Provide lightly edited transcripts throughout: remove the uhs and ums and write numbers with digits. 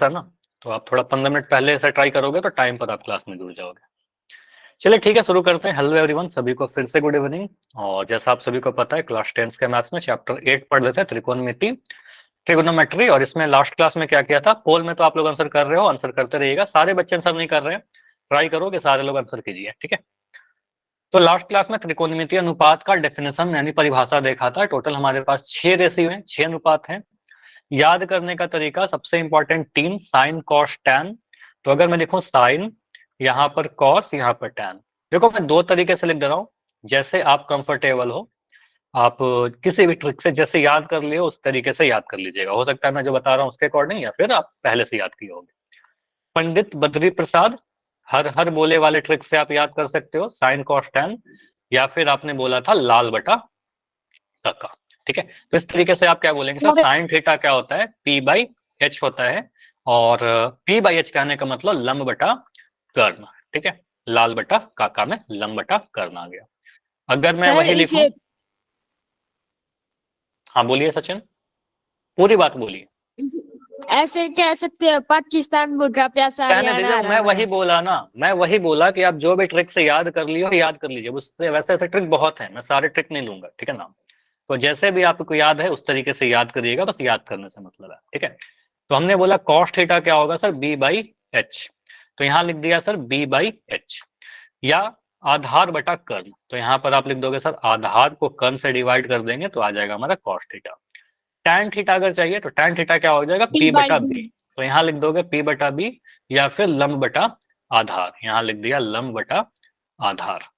है ना, तो आप थोड़ा 15 मिनट पहले से ट्राई करोगे तो टाइम पर आप क्लास में जुड़ जाओगे। चलिए ठीक है, शुरू करते हैं। हेलो एवरीवन, सभी को फिर से गुड इवनिंग। और जैसा आप सभी को पता है, क्लास 10 के मैथ्स में चैप्टर 8 पढ़ रहे थे, त्रिकोणमिति, ट्रिगोनोमेट्री। और इसमें लास्ट क्लास में क्या किया था, पोल में तो आप लोग आंसर कर रहे हो, आंसर करते रहिएगा। सारे बच्चे आंसर नहीं कर रहे हैं, ट्राई करो कि सारे लोग आंसर कीजिए, ठीक है। तो लास्ट क्लास में त्रिकोणमितीय अनुपात का डेफिनेशन यानी परिभाषा देखा था। टोटल हमारे पास 6 रेशियो हैं, 6 अनुपात हैं। याद करने का तरीका सबसे इंपॉर्टेंट 3, साइन कॉस टैन। तो अगर मैं लिखूं साइन, यहाँ पर कॉस, यहाँ पर टैन। देखो मैं दो तरीके से लिख दे रहा हूं, जैसे आप कंफर्टेबल हो। आप किसी भी ट्रिक से जैसे याद कर लियो उस तरीके से याद कर लीजिएगा। हो सकता है मैं जो बता रहा हूँ उसके अकॉर्डिंग, या फिर आप पहले से याद किए होंगे। पंडित बद्री प्रसाद हर हर बोले वाले ट्रिक से आप याद कर सकते हो, साइन कॉस टैन, या फिर आपने बोला था लाल बटा का। ठीक है, तो इस तरीके से आप क्या बोलेंगे सर, साइन थीटा क्या होता है, पी बाई एच होता है। और पी बाई एच कहने का मतलब लंब बटा कर्ण। ठीक है, लाल बटा काका में लंब बटा कर्ण आ गया। अगर मैं वही लिखूं, हाँ बोलिए सचिन, पूरी बात बोलिए। ऐसे कह सकते हैं पाकिस्तान मुर्गा प्यासा कहने दीजिए, हरियाणा मैं हरा वही भरा। बोला ना, मैं वही बोला कि आप जो भी ट्रिक से याद कर लियो याद कर लीजिए उससे। वैसे ऐसे ट्रिक बहुत है, मैं सारे ट्रिक नहीं लूंगा, ठीक है ना। तो जैसे भी आपको याद है उस तरीके से याद करिएगा, बस याद करने से मतलब है, ठीक है। तो हमने बोला कॉस थीटा क्या होगा सर, बी बाई एच। तो यहाँ लिख दिया सर बी बाई एच, या आधार बटा कर्ण। तो यहाँ पर आप लिख दोगे सर आधार को कर्ण से डिवाइड कर देंगे तो आ जाएगा हमारा कॉस थीटा। टैन थीटा अगर चाहिए तो टैन थीटा क्या हो जाएगा, पी बटा बी। तो यहाँ लिख दोगे पी बटा बी, या फिर लंब बटा आधार। यहाँ लिख दिया लंब बटा आधार।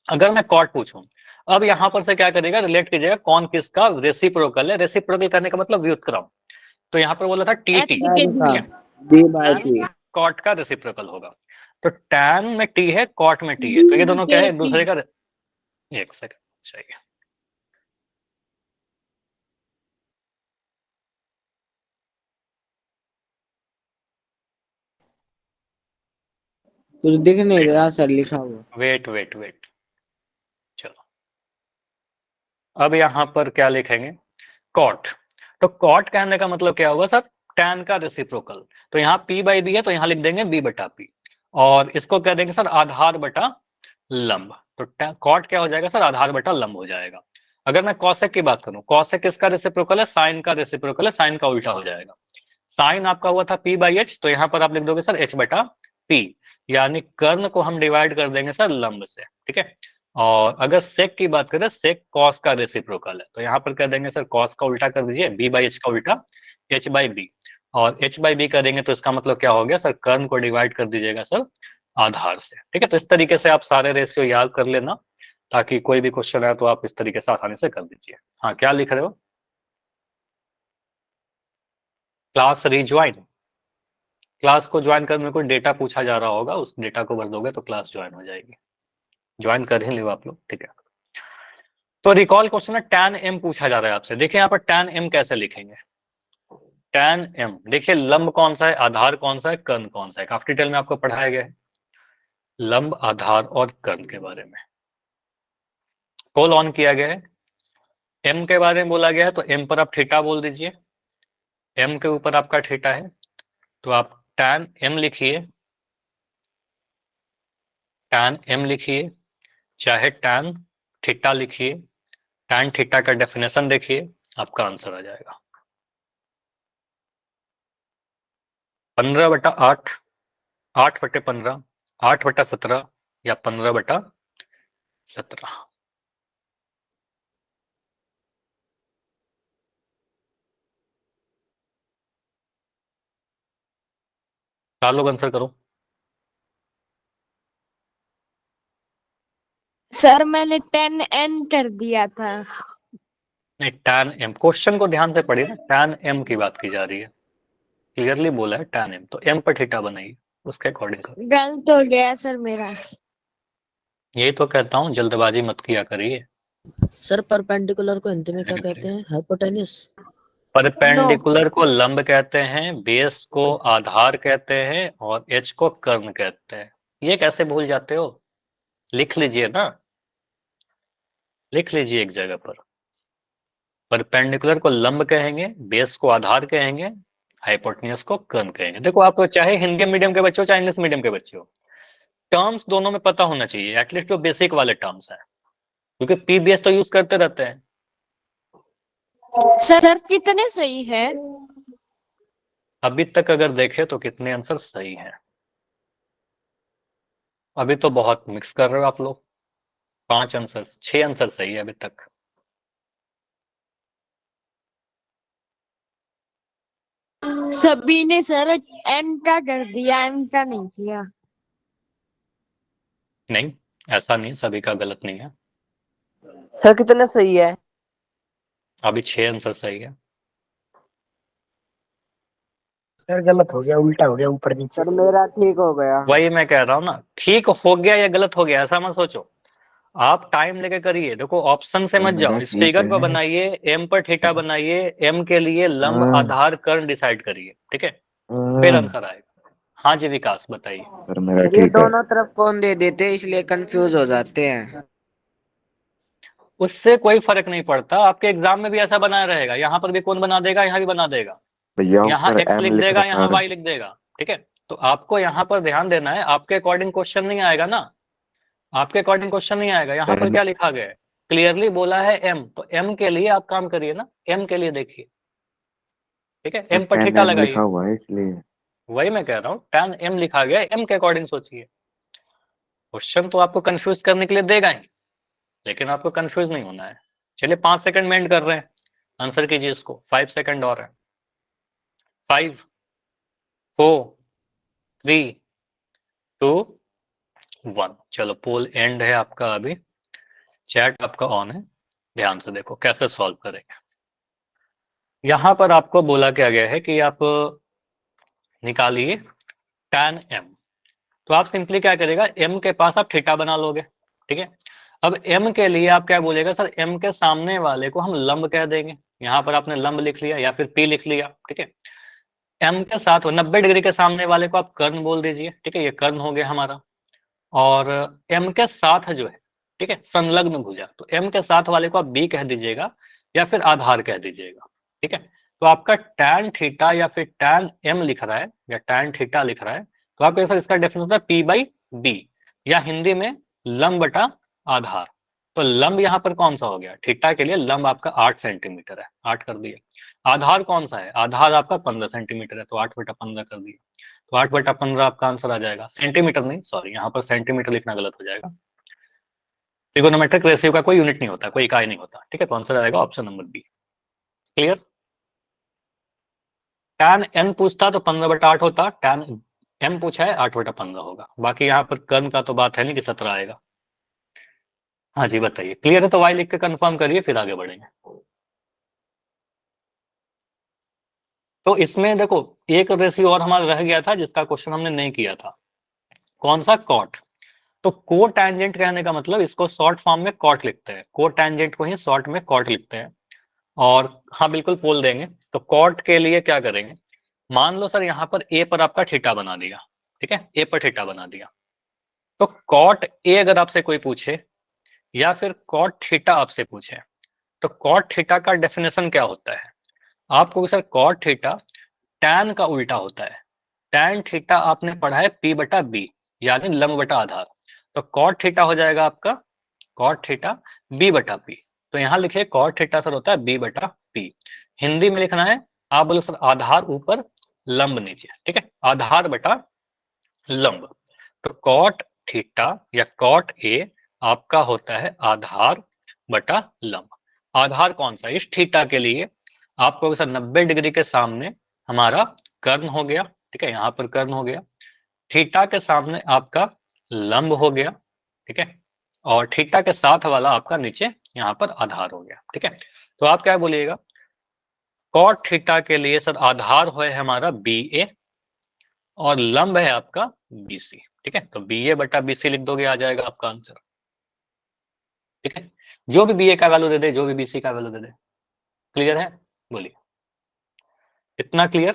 अगर मैं कॉट पूछूं, अब यहाँ पर से क्या करेगा, रिलेट कीजिएगा कौन किसका रेसिप्रोकल है। रेसिप्रोकल करने का मतलब व्युत्क्रम। तो यहाँ पर बोला था टी टी, कॉट का रेसिप्रोकल होगा। तो टैन में टी है, कॉट में टी है, तो ये दोनों क्या है, एक दूसरे का। एक सेकंड चाहिए। कुछ दिख नहीं रहा सर लिखा हुआ। वेट वेट वेट, चलो अब यहाँ पर क्या लिखेंगे, कॉट। तो कॉट कहने का मतलब क्या होगा सर, टैन का रेसिप्रोकल। तो यहाँ पी बाई बी है, तो यहाँ लिख देंगे बी बटा पी। और इसको कह देंगे सर आधार बटा लंब। तो कॉट क्या हो जाएगा सर, आधार बटा लंब हो जाएगा। अगर मैं कॉसेक की बात करूं, कॉसेक किसका रेसिप्रोकल है, साइन का रेसिप्रोकल है, साइन का उल्टा हो जाएगा। साइन आपका हुआ था पी बाई एच, तो यहाँ पर आप लिख दोगे सर एच बटा पी, यानी कर्ण को हम डिवाइड कर देंगे सर लंब से, ठीक है। और अगर सेक की बात करें, सेक कॉस का रेसिप्रोकल है, तो यहाँ पर कर देंगे सर कॉस का उल्टा कर दीजिए, बी बाई एच का उल्टा एच बाई बी। और एच बाई बी करेंगे तो इसका मतलब क्या हो गया सर, कर्ण को डिवाइड कर दीजिएगा सर आधार से, ठीक है। तो इस तरीके से आप सारे रेशियो याद कर लेना, ताकि कोई भी क्वेश्चन आए तो आप इस तरीके से आसानी से कर दीजिए। हाँ क्या लिख रहे हो, क्लास रिज्वाइन, क्लास को ज्वाइन करने में कोई डेटा पूछा जा रहा होगा, उस डेटा को भर दोगे तो क्लास ज्वाइन हो जाएगी। ज्वाइन कर ही लो आप लोग, ठीक है। तो रिकॉल क्वेश्चन है, टैन एम पूछा जा रहा है आपसे। देखिए यहाँ पर टैन एम कैसे लिखेंगे, टैन एम देखिए लंब कौन सा है, आधार कौन सा है, कर्ण कौन सा है, काफी डिटेल में आपको पढ़ाया गया है लंब आधार और कर्ण के बारे में। पोल ऑन किया गया है, एम के बारे में बोला गया है, तो एम पर आप थीटा बोल दीजिए। एम के ऊपर आपका थीटा है, तो आप टैन एम लिखिए, टैन एम लिखिए, चाहे टैन थीटा लिखिए। टैन थीटा का डेफिनेशन देखिए, आपका आंसर आ जाएगा 15/8, 8/15, 8/17, या 15/17। चार लोग आंसर करो। सर मैंने 10N कर दिया था। नहीं, टैन एम, क्वेश्चन को ध्यान से पढ़िए ना, टैन एम की बात की जा रही है, क्लियरली बोला है टैन एम, तो एम पर थीटा बनाइए, उसके अकॉर्डिंग करो। गलत हो गया सर मेरा। यही तो कहता हूँ जल्दबाजी मत किया करिए। सर परपेंडिकुलर को हिंदी में क्या कहते हैं, हाइपोटेन्यूस। परपेंडिकुलर को लंब कहते हैं, बेस को आधार कहते हैं, और एच को कर्ण कहते हैं। ये कैसे भूल जाते हो, लिख लीजिए ना, लिख लीजिए एक जगह पर। परपेंडिकुलर को लंब कहेंगे, बेस को आधार कहेंगे, हाइपोटेन्यूज को कर्ण कहेंगे। देखो आप चाहे हिंदी मीडियम के बच्चे हो चाहे इंग्लिश मीडियम के बच्चे हो, टर्म्स दोनों में पता होना चाहिए, एटलीस्ट जो बेसिक वाले टर्म्स है, क्योंकि पीबीएस तो यूज करते रहते हैं। सर कितने सही है? अभी तक अगर देखे तो कितने आंसर सही हैं? अभी तो बहुत मिक्स कर रहे हो आप लोग। 5 आंसर, 6 आंसर सही है अभी तक। सभी ने सर एम का कर दिया, एम का नहीं किया। नहीं, ऐसा नहीं, सभी का गलत नहीं है। सर कितने सही है? अभी 6 आंसर सही है। सर गलत हो गया, उल्टा हो गया, ऊपर नीचे। सर मेरा ठीक हो गया। वही मैं कह रहा हूँ ना, ठीक हो गया या गलत हो गया ऐसा मत सोचो, आप टाइम लेके करिए। देखो ऑप्शन से मत जाओ, इस फिगर को बनाइए, एम पर थीटा बनाइए, एम के लिए लंब आधार कर्ण डिसाइड करिए, ठीक है, फिर आंसर आएगा। हाँ जी विकास बताइए। सर ये दोनों तरफ कौन दे देते हैं इसलिए कंफ्यूज हो जाते हैं। उससे कोई फर्क नहीं पड़ता, आपके एग्जाम में भी ऐसा बना रहेगा, यहाँ पर भी कौन बना देगा, यहाँ भी बना देगा, यहाँ एक्स लिख देगा, यहाँ वाई लिख देगा, ठीक है। तो आपको यहाँ पर ध्यान देना है, आपके अकॉर्डिंग क्वेश्चन नहीं आएगा ना, आपके अकॉर्डिंग क्वेश्चन नहीं आएगा। यहाँ पर क्या लिखा गया है, क्लियरली बोला है एम, तो एम के लिए आप काम करिए ना, एम के लिए देखिए, ठीक है, एम पर थीटा लगाइए। लिखा हुआ है इसलिए। वही मैं कह रहा हूँ, tan m लिखा गया, एम के अकॉर्डिंग सोचिए। क्वेश्चन तो आपको कंफ्यूज करने के लिए देगा ही, लेकिन आपको कंफ्यूज नहीं होना है। चलिए 5 सेकंड में एंड कर रहे हैं, आंसर कीजिए इसको, 5 सेकंड और है। 5 4 3 2 1। चलो पोल एंड है आपका, अभी चैट आपका ऑन है, ध्यान से देखो कैसे सॉल्व करेंगे। यहां पर आपको बोला क्या गया है कि आप निकालिए tan m, तो आप सिंपली क्या करेगा, m के पास आप थीटा बना लोगे, ठीक है। अब m के लिए आप क्या बोलेगा, सर m के सामने वाले को हम लंब कह देंगे, यहाँ पर आपने लंब लिख लिया या फिर p लिख लिया, ठीक है। m के साथ 90 डिग्री के सामने वाले को आप कर्ण बोल दीजिए, ठीक है, ये कर्ण हो गया हमारा। और m के साथ जो है, ठीक है, संलग्न भुजा, तो m के साथ वाले को आप b कह दीजिएगा या फिर आधार कह दीजिएगा, ठीक है। तो आपका tan थीटा या फिर tan m लिख रहा है या tan थीटा लिख रहा है, तो आपके सर इसका डेफिनेशन होता है p बाई बी, या हिंदी में लंब बटा आधार। तो लंब यहाँ पर कौन सा हो गया, थीटा के लिए लंब आपका 8 सेंटीमीटर है, 8 कर दिया। आधार कौन सा है, आधार आपका 15 सेंटीमीटर है, तो 8/15 कर दिया, तो 8/15 आपका आंसर आ जाएगा। सेंटीमीटर नहीं, सॉरी, यहाँ पर सेंटीमीटर लिखना गलत हो जाएगा। ट्रिगोनोमेट्रिक रेशियो का कोई यूनिट नहीं होता, कोई इकाई नहीं होता, ठीक है, तो आंसर आएगा option number B. Clear. tan n पूछता तो 15/8 होता, tan m पूछा है 8/15 होगा। बाकी यहाँ पर कर्ण का तो बात है नहीं कि 17 आएगा। हाँ जी बताइए, क्लियर है तो y लिख के कंफर्म करिए, फिर आगे बढ़ेंगे। तो इसमें देखो एक रेशियो और हमारा रह गया था जिसका क्वेश्चन हमने नहीं किया था, कौन सा, कॉट। तो को टैंजेंट कहने का मतलब इसको शॉर्ट फॉर्म में कॉट लिखते हैं, को टैंजेंट को ही शॉर्ट में कॉट लिखते हैं। और हाँ बिल्कुल पोल देंगे, तो कॉट के लिए क्या करेंगे, मान लो सर यहाँ पर ए पर आपका थीटा बना दिया, ठीक है, ए पर थीटा बना दिया, तो कॉट ए अगर आपसे कोई पूछे या फिर कॉट थीटा आपसे पूछे, तो कॉट थीटा का डेफिनेशन क्या होता है, आपको सर कॉट थीटा टैन का उल्टा होता है। टैन थीटा आपने पढ़ा है p बटा बी, यानी लंब बटा आधार, तो कॉट थीटा हो जाएगा आपका कॉट थीटा b बटा p। तो यहाँ लिखिए कॉट थीटा सर होता है b बटा p। हिंदी में लिखना है, आप बोलो सर आधार ऊपर लंब नीचे, ठीक है, आधार बटा लंब। तो कॉट थीटा या कॉट ए आपका होता है आधार बटा लंब। आधार कौन सा, इस थीटा के लिए आपको सर 90 डिग्री के सामने हमारा कर्ण हो गया, ठीक है, यहाँ पर कर्ण हो गया, थीटा के सामने आपका लंब हो गया, ठीक है, और थीटा के साथ वाला आपका नीचे यहाँ पर आधार हो गया, ठीक है। तो आप क्या बोलिएगा, कॉट थीटा के लिए सर आधार है हमारा बी ए और लंब है आपका बी सी, ठीक है, तो बी ए बटा बी सी लिख दोगे, आ जाएगा आपका आंसर, ठीक है। जो भी बी ए का वैल्यू दे दे, जो भी बी सी का वैल्यू दे दे। क्लियर है, बोलिए, इतना क्लियर।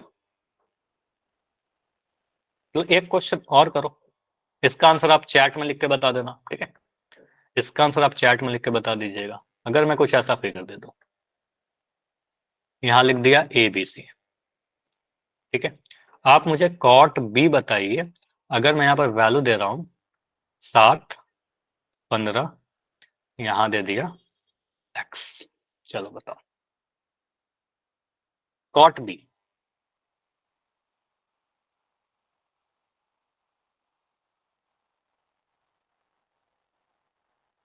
तो एक क्वेश्चन और करो, इसका आंसर आप चैट में लिख के बता देना, ठीक है, इसका आंसर आप चैट में लिख के बता दीजिएगा अगर मैं कुछ ऐसा फिगर दे दूं। यहां लिख दिया ए बी सी, ठीक है, आप मुझे कॉट बी बताइए। अगर मैं यहाँ पर वैल्यू दे रहा हूं 7, 15, यहां दे दिया x, चलो बताओ कॉट बी।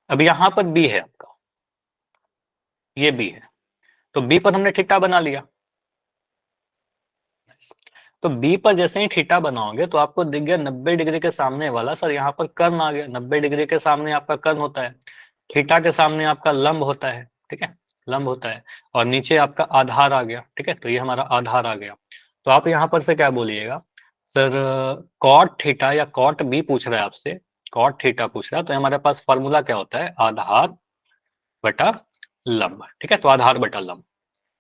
अब यहां पर बी है आपका, ये बी है, तो बी पर हमने थीटा बना लिया। तो बी पर जैसे ही थीटा बनाओगे तो आपको दिख गया 90 डिग्री के सामने वाला, सर यहाँ पर कर्ण आ गया। 90 डिग्री के सामने आपका कर्ण होता है, थीटा के सामने आपका लंब होता है, ठीक है, लंब होता है, और नीचे आपका आधार आ गया, ठीक है, तो ये हमारा आधार आ गया। तो आप यहाँ पर से क्या बोलिएगा, सर कॉट थीटा या कॉट बी पूछ रहा है आपसे, कॉट थीटा पूछ रहा है, तो हमारे पास फॉर्मूला क्या होता है, आधार बटा लंब, ठीक है, तो आधार बटा लंब।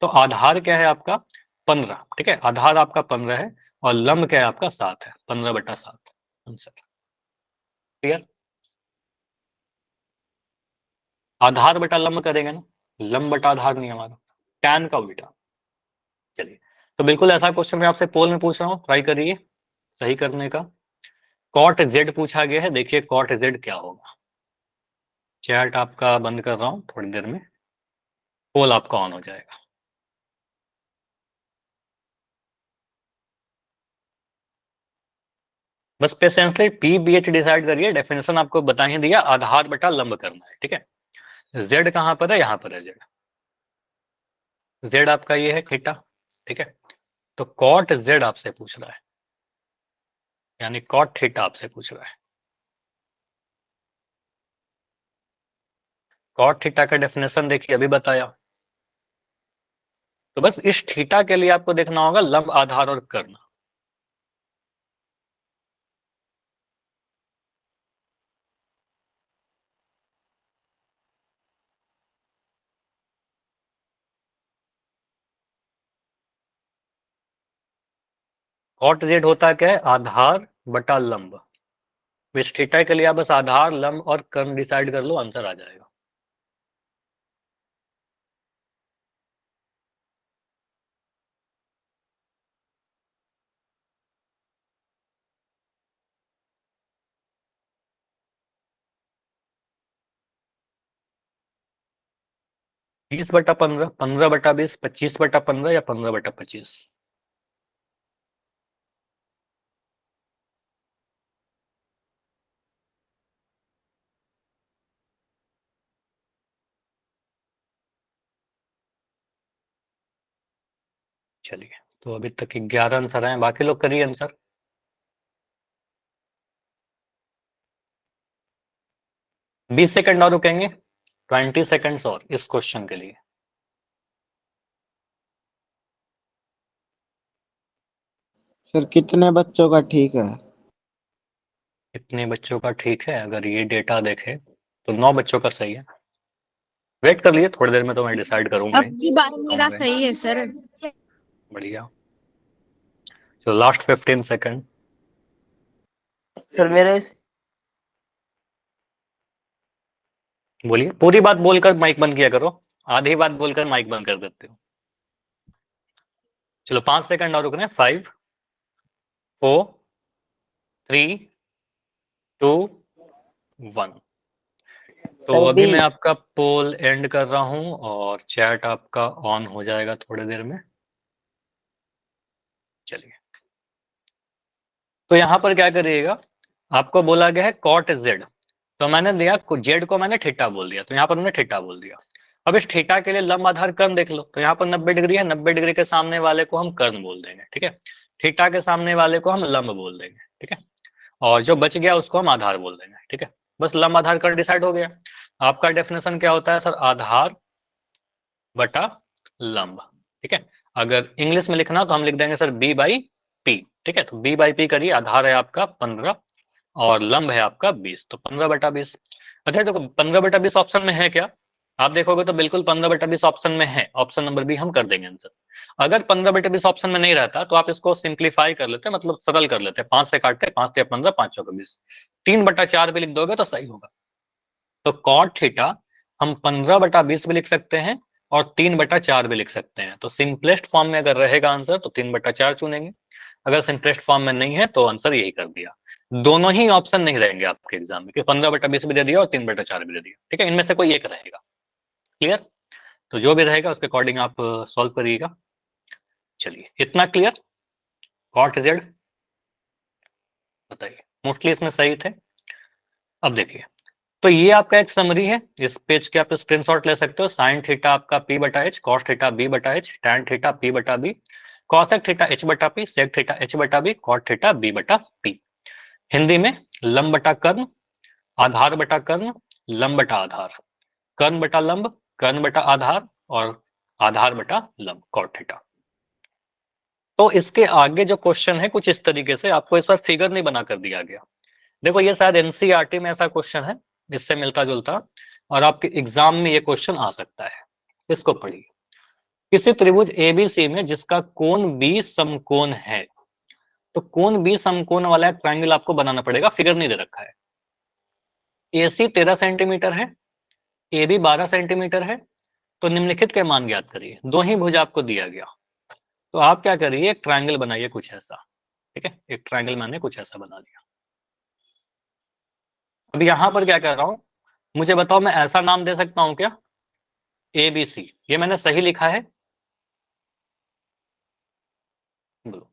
तो आधार क्या है आपका 15, ठीक है, आधार आपका 15 है, और लंब क्या है आपका 7 है, 15/7 आंसर। क्लियर, आधार बटा लंब करेंगे ना, लंब बटा आधार नहीं हमारा, टैन का उल्टा। चलिए, तो बिल्कुल ऐसा क्वेश्चन मैं आपसे पोल में पूछ रहा हूँ, ट्राई करिए सही करने का। कॉट जेड पूछा गया है, देखिए कॉट जेड क्या होगा। चैट आपका बंद कर रहा हूँ, थोड़ी देर में पोल आपका ऑन हो जाएगा। बस patiently P B H decide करिए, डेफिनेशन आपको बता ही दिया, आधार बटा लंब करना है, ठीक है। जेड कहाँ पर है, यहाँ पर है जेड, जेड आपका ये है थीटा, ठीक है, तो कॉट जेड आपसे पूछ रहा है, यानी कॉट थीटा आपसे पूछ रहा है। कॉट थीटा का डेफिनेशन देखिए अभी बताया। तो बस इस थीटा के लिए आपको देखना होगा लंब, आधार और कर्ण। कॉट जेड होता क्या है, आधार बटा लंब। इस थीटा के लिए आप बस आधार, लंब और कर्ण डिसाइड कर लो, आंसर आ जाएगा। बीस बटा पंद्रह, 15/20, 25/15 या 15/25। चलिए, तो अभी तक 11 आंसर आए, बाकी लोग करिए आंसर। 20 सेकंड और रुकेंगे, 20 सेकंड्स और इस क्वेश्चन के लिए। सर कितने बच्चों का ठीक है? इतने बच्चों का ठीक है, अगर ये डेटा देखे तो 9 बच्चों का सही है। वेट कर लिए, थोड़ी देर में तो मैं डिसाइड करूंगा अब ही। की बार मेरा सही है सर। बढ़िया, तो लास्ट 15 सेकंड। सर मेरे बोलिए, पूरी बात बोलकर माइक बंद किया करो, आधी बात बोलकर माइक बंद कर देते हो। चलो 5 सेकंड और रुकने, 5, 4, 3, 2, 1। तो सर अभी बी। मैं आपका पोल एंड कर रहा हूं और चैट आपका ऑन हो जाएगा थोड़ी देर में। चलिए, तो यहां पर क्या करिएगा, आपको बोला गया है कॉट जेड, तो मैंने दिया जेड को मैंने थीटा बोल दिया, तो यहाँ पर मैंने थीटा बोल दिया। अब इस थीटा के लिए लंब आधार कर्ण देख लो, तो यहाँ पर 90 डिग्री है, 90 डिग्री के सामने वाले को हम कर्ण बोल देंगे, ठीक है, थीटा के सामने वाले को हम लंब बोल देंगे, ठीक है, और जो बच गया उसको हम आधार बोल देंगे, ठीक है। बस लंब आधार कर्ण डिसाइड हो गया। आपका डेफिनेशन क्या होता है सर, आधार बटा लंब, ठीक है। अगर इंग्लिश में लिखना तो हम लिख देंगे सर b/p, ठीक है, तो b/p करिए, आधार है आपका 15 और लंब है आपका 20, तो 15/20। अच्छा देखो 15/20 ऑप्शन में है क्या, आप देखोगे तो बिल्कुल 15/20 ऑप्शन में है, ऑप्शन नंबर बी हम कर देंगे आंसर। अगर 15/20 ऑप्शन में नहीं रहता तो आप इसको सिंप्लीफाई कर लेते, मतलब सरल कर लेते, 5 से काटते, 5 से 15, 5 चौके 20, 3/4 भी लिख दोगे तो सही होगा। तो कॉट थीटा हम 15/20 भी लिख सकते हैं और 3/4 भी लिख सकते हैं, तो सिंपलेस्ट फॉर्म में अगर रहेगा आंसर तो 3/4 चुनेंगे। अगर सिंपलेस्ट फॉर्म में नहीं है तो आंसर यही कर दिया। दोनों ही ऑप्शन नहीं रहेंगे आपके एग्जाम में कि 15/20 भी दे दिया और 3/4 भी दे दिया, ठीक है, इनमें से कोई एक रहेगा। क्लियर? तो जो भी रहेगा उसके अकॉर्डिंग आप सॉल्व करिएगा। चलिए, इतना क्लियर? कॉट जेड बताइए, मोस्टली इसमें सही थे। अब देखिए, तो ये आपका एक समरी है, इस पेज के आप स्क्रीनशॉट ले सकते हो। साइन थीटा आपका p/h, cos theta b/h, tan theta p/b, cosec theta h/p, sec theta h/b, cot theta b/p। Hindi में लंब बटा कर्ण, आधार बटा कर्ण, लंब बटा आधार, कर्ण बटा लंब, कर्ण बटा आधार और आधार बटा लंब, कॉट थीटा। तो इसके आगे जो क्वेश्चन है कुछ इस तरीके से, आपको इस पर फिगर नहीं बना कर दिया गया। देखो ये शायद एनसीईआरटी में ऐसा क्वेश्चन है इससे मिलता जुलता, और आपके एग्जाम में ये क्वेश्चन आ सकता है। इसको पढ़िए, किसी त्रिभुज एबीसी में जिसका कोण बी समकोण है, तो कोण बी समकोण वाला एक ट्रायंगल आपको बनाना पड़ेगा, फिगर नहीं दे रखा है। एसी 13 सेंटीमीटर है, एबी 12 सेंटीमीटर है, तो निम्नलिखित के मान ज्ञात करिए। दो ही भुज आपको दिया गया, तो आप क्या करिए, एक ट्रायंगल बनाइए कुछ ऐसा, ठीक है, एक ट्रायंगल मैंने कुछ ऐसा बना लिया। अब यहां पर क्या कर रहा हूं, मुझे बताओ मैं ऐसा नाम दे सकता हूं क्या, एबीसी? ये मैंने सही लिखा है? बोलो।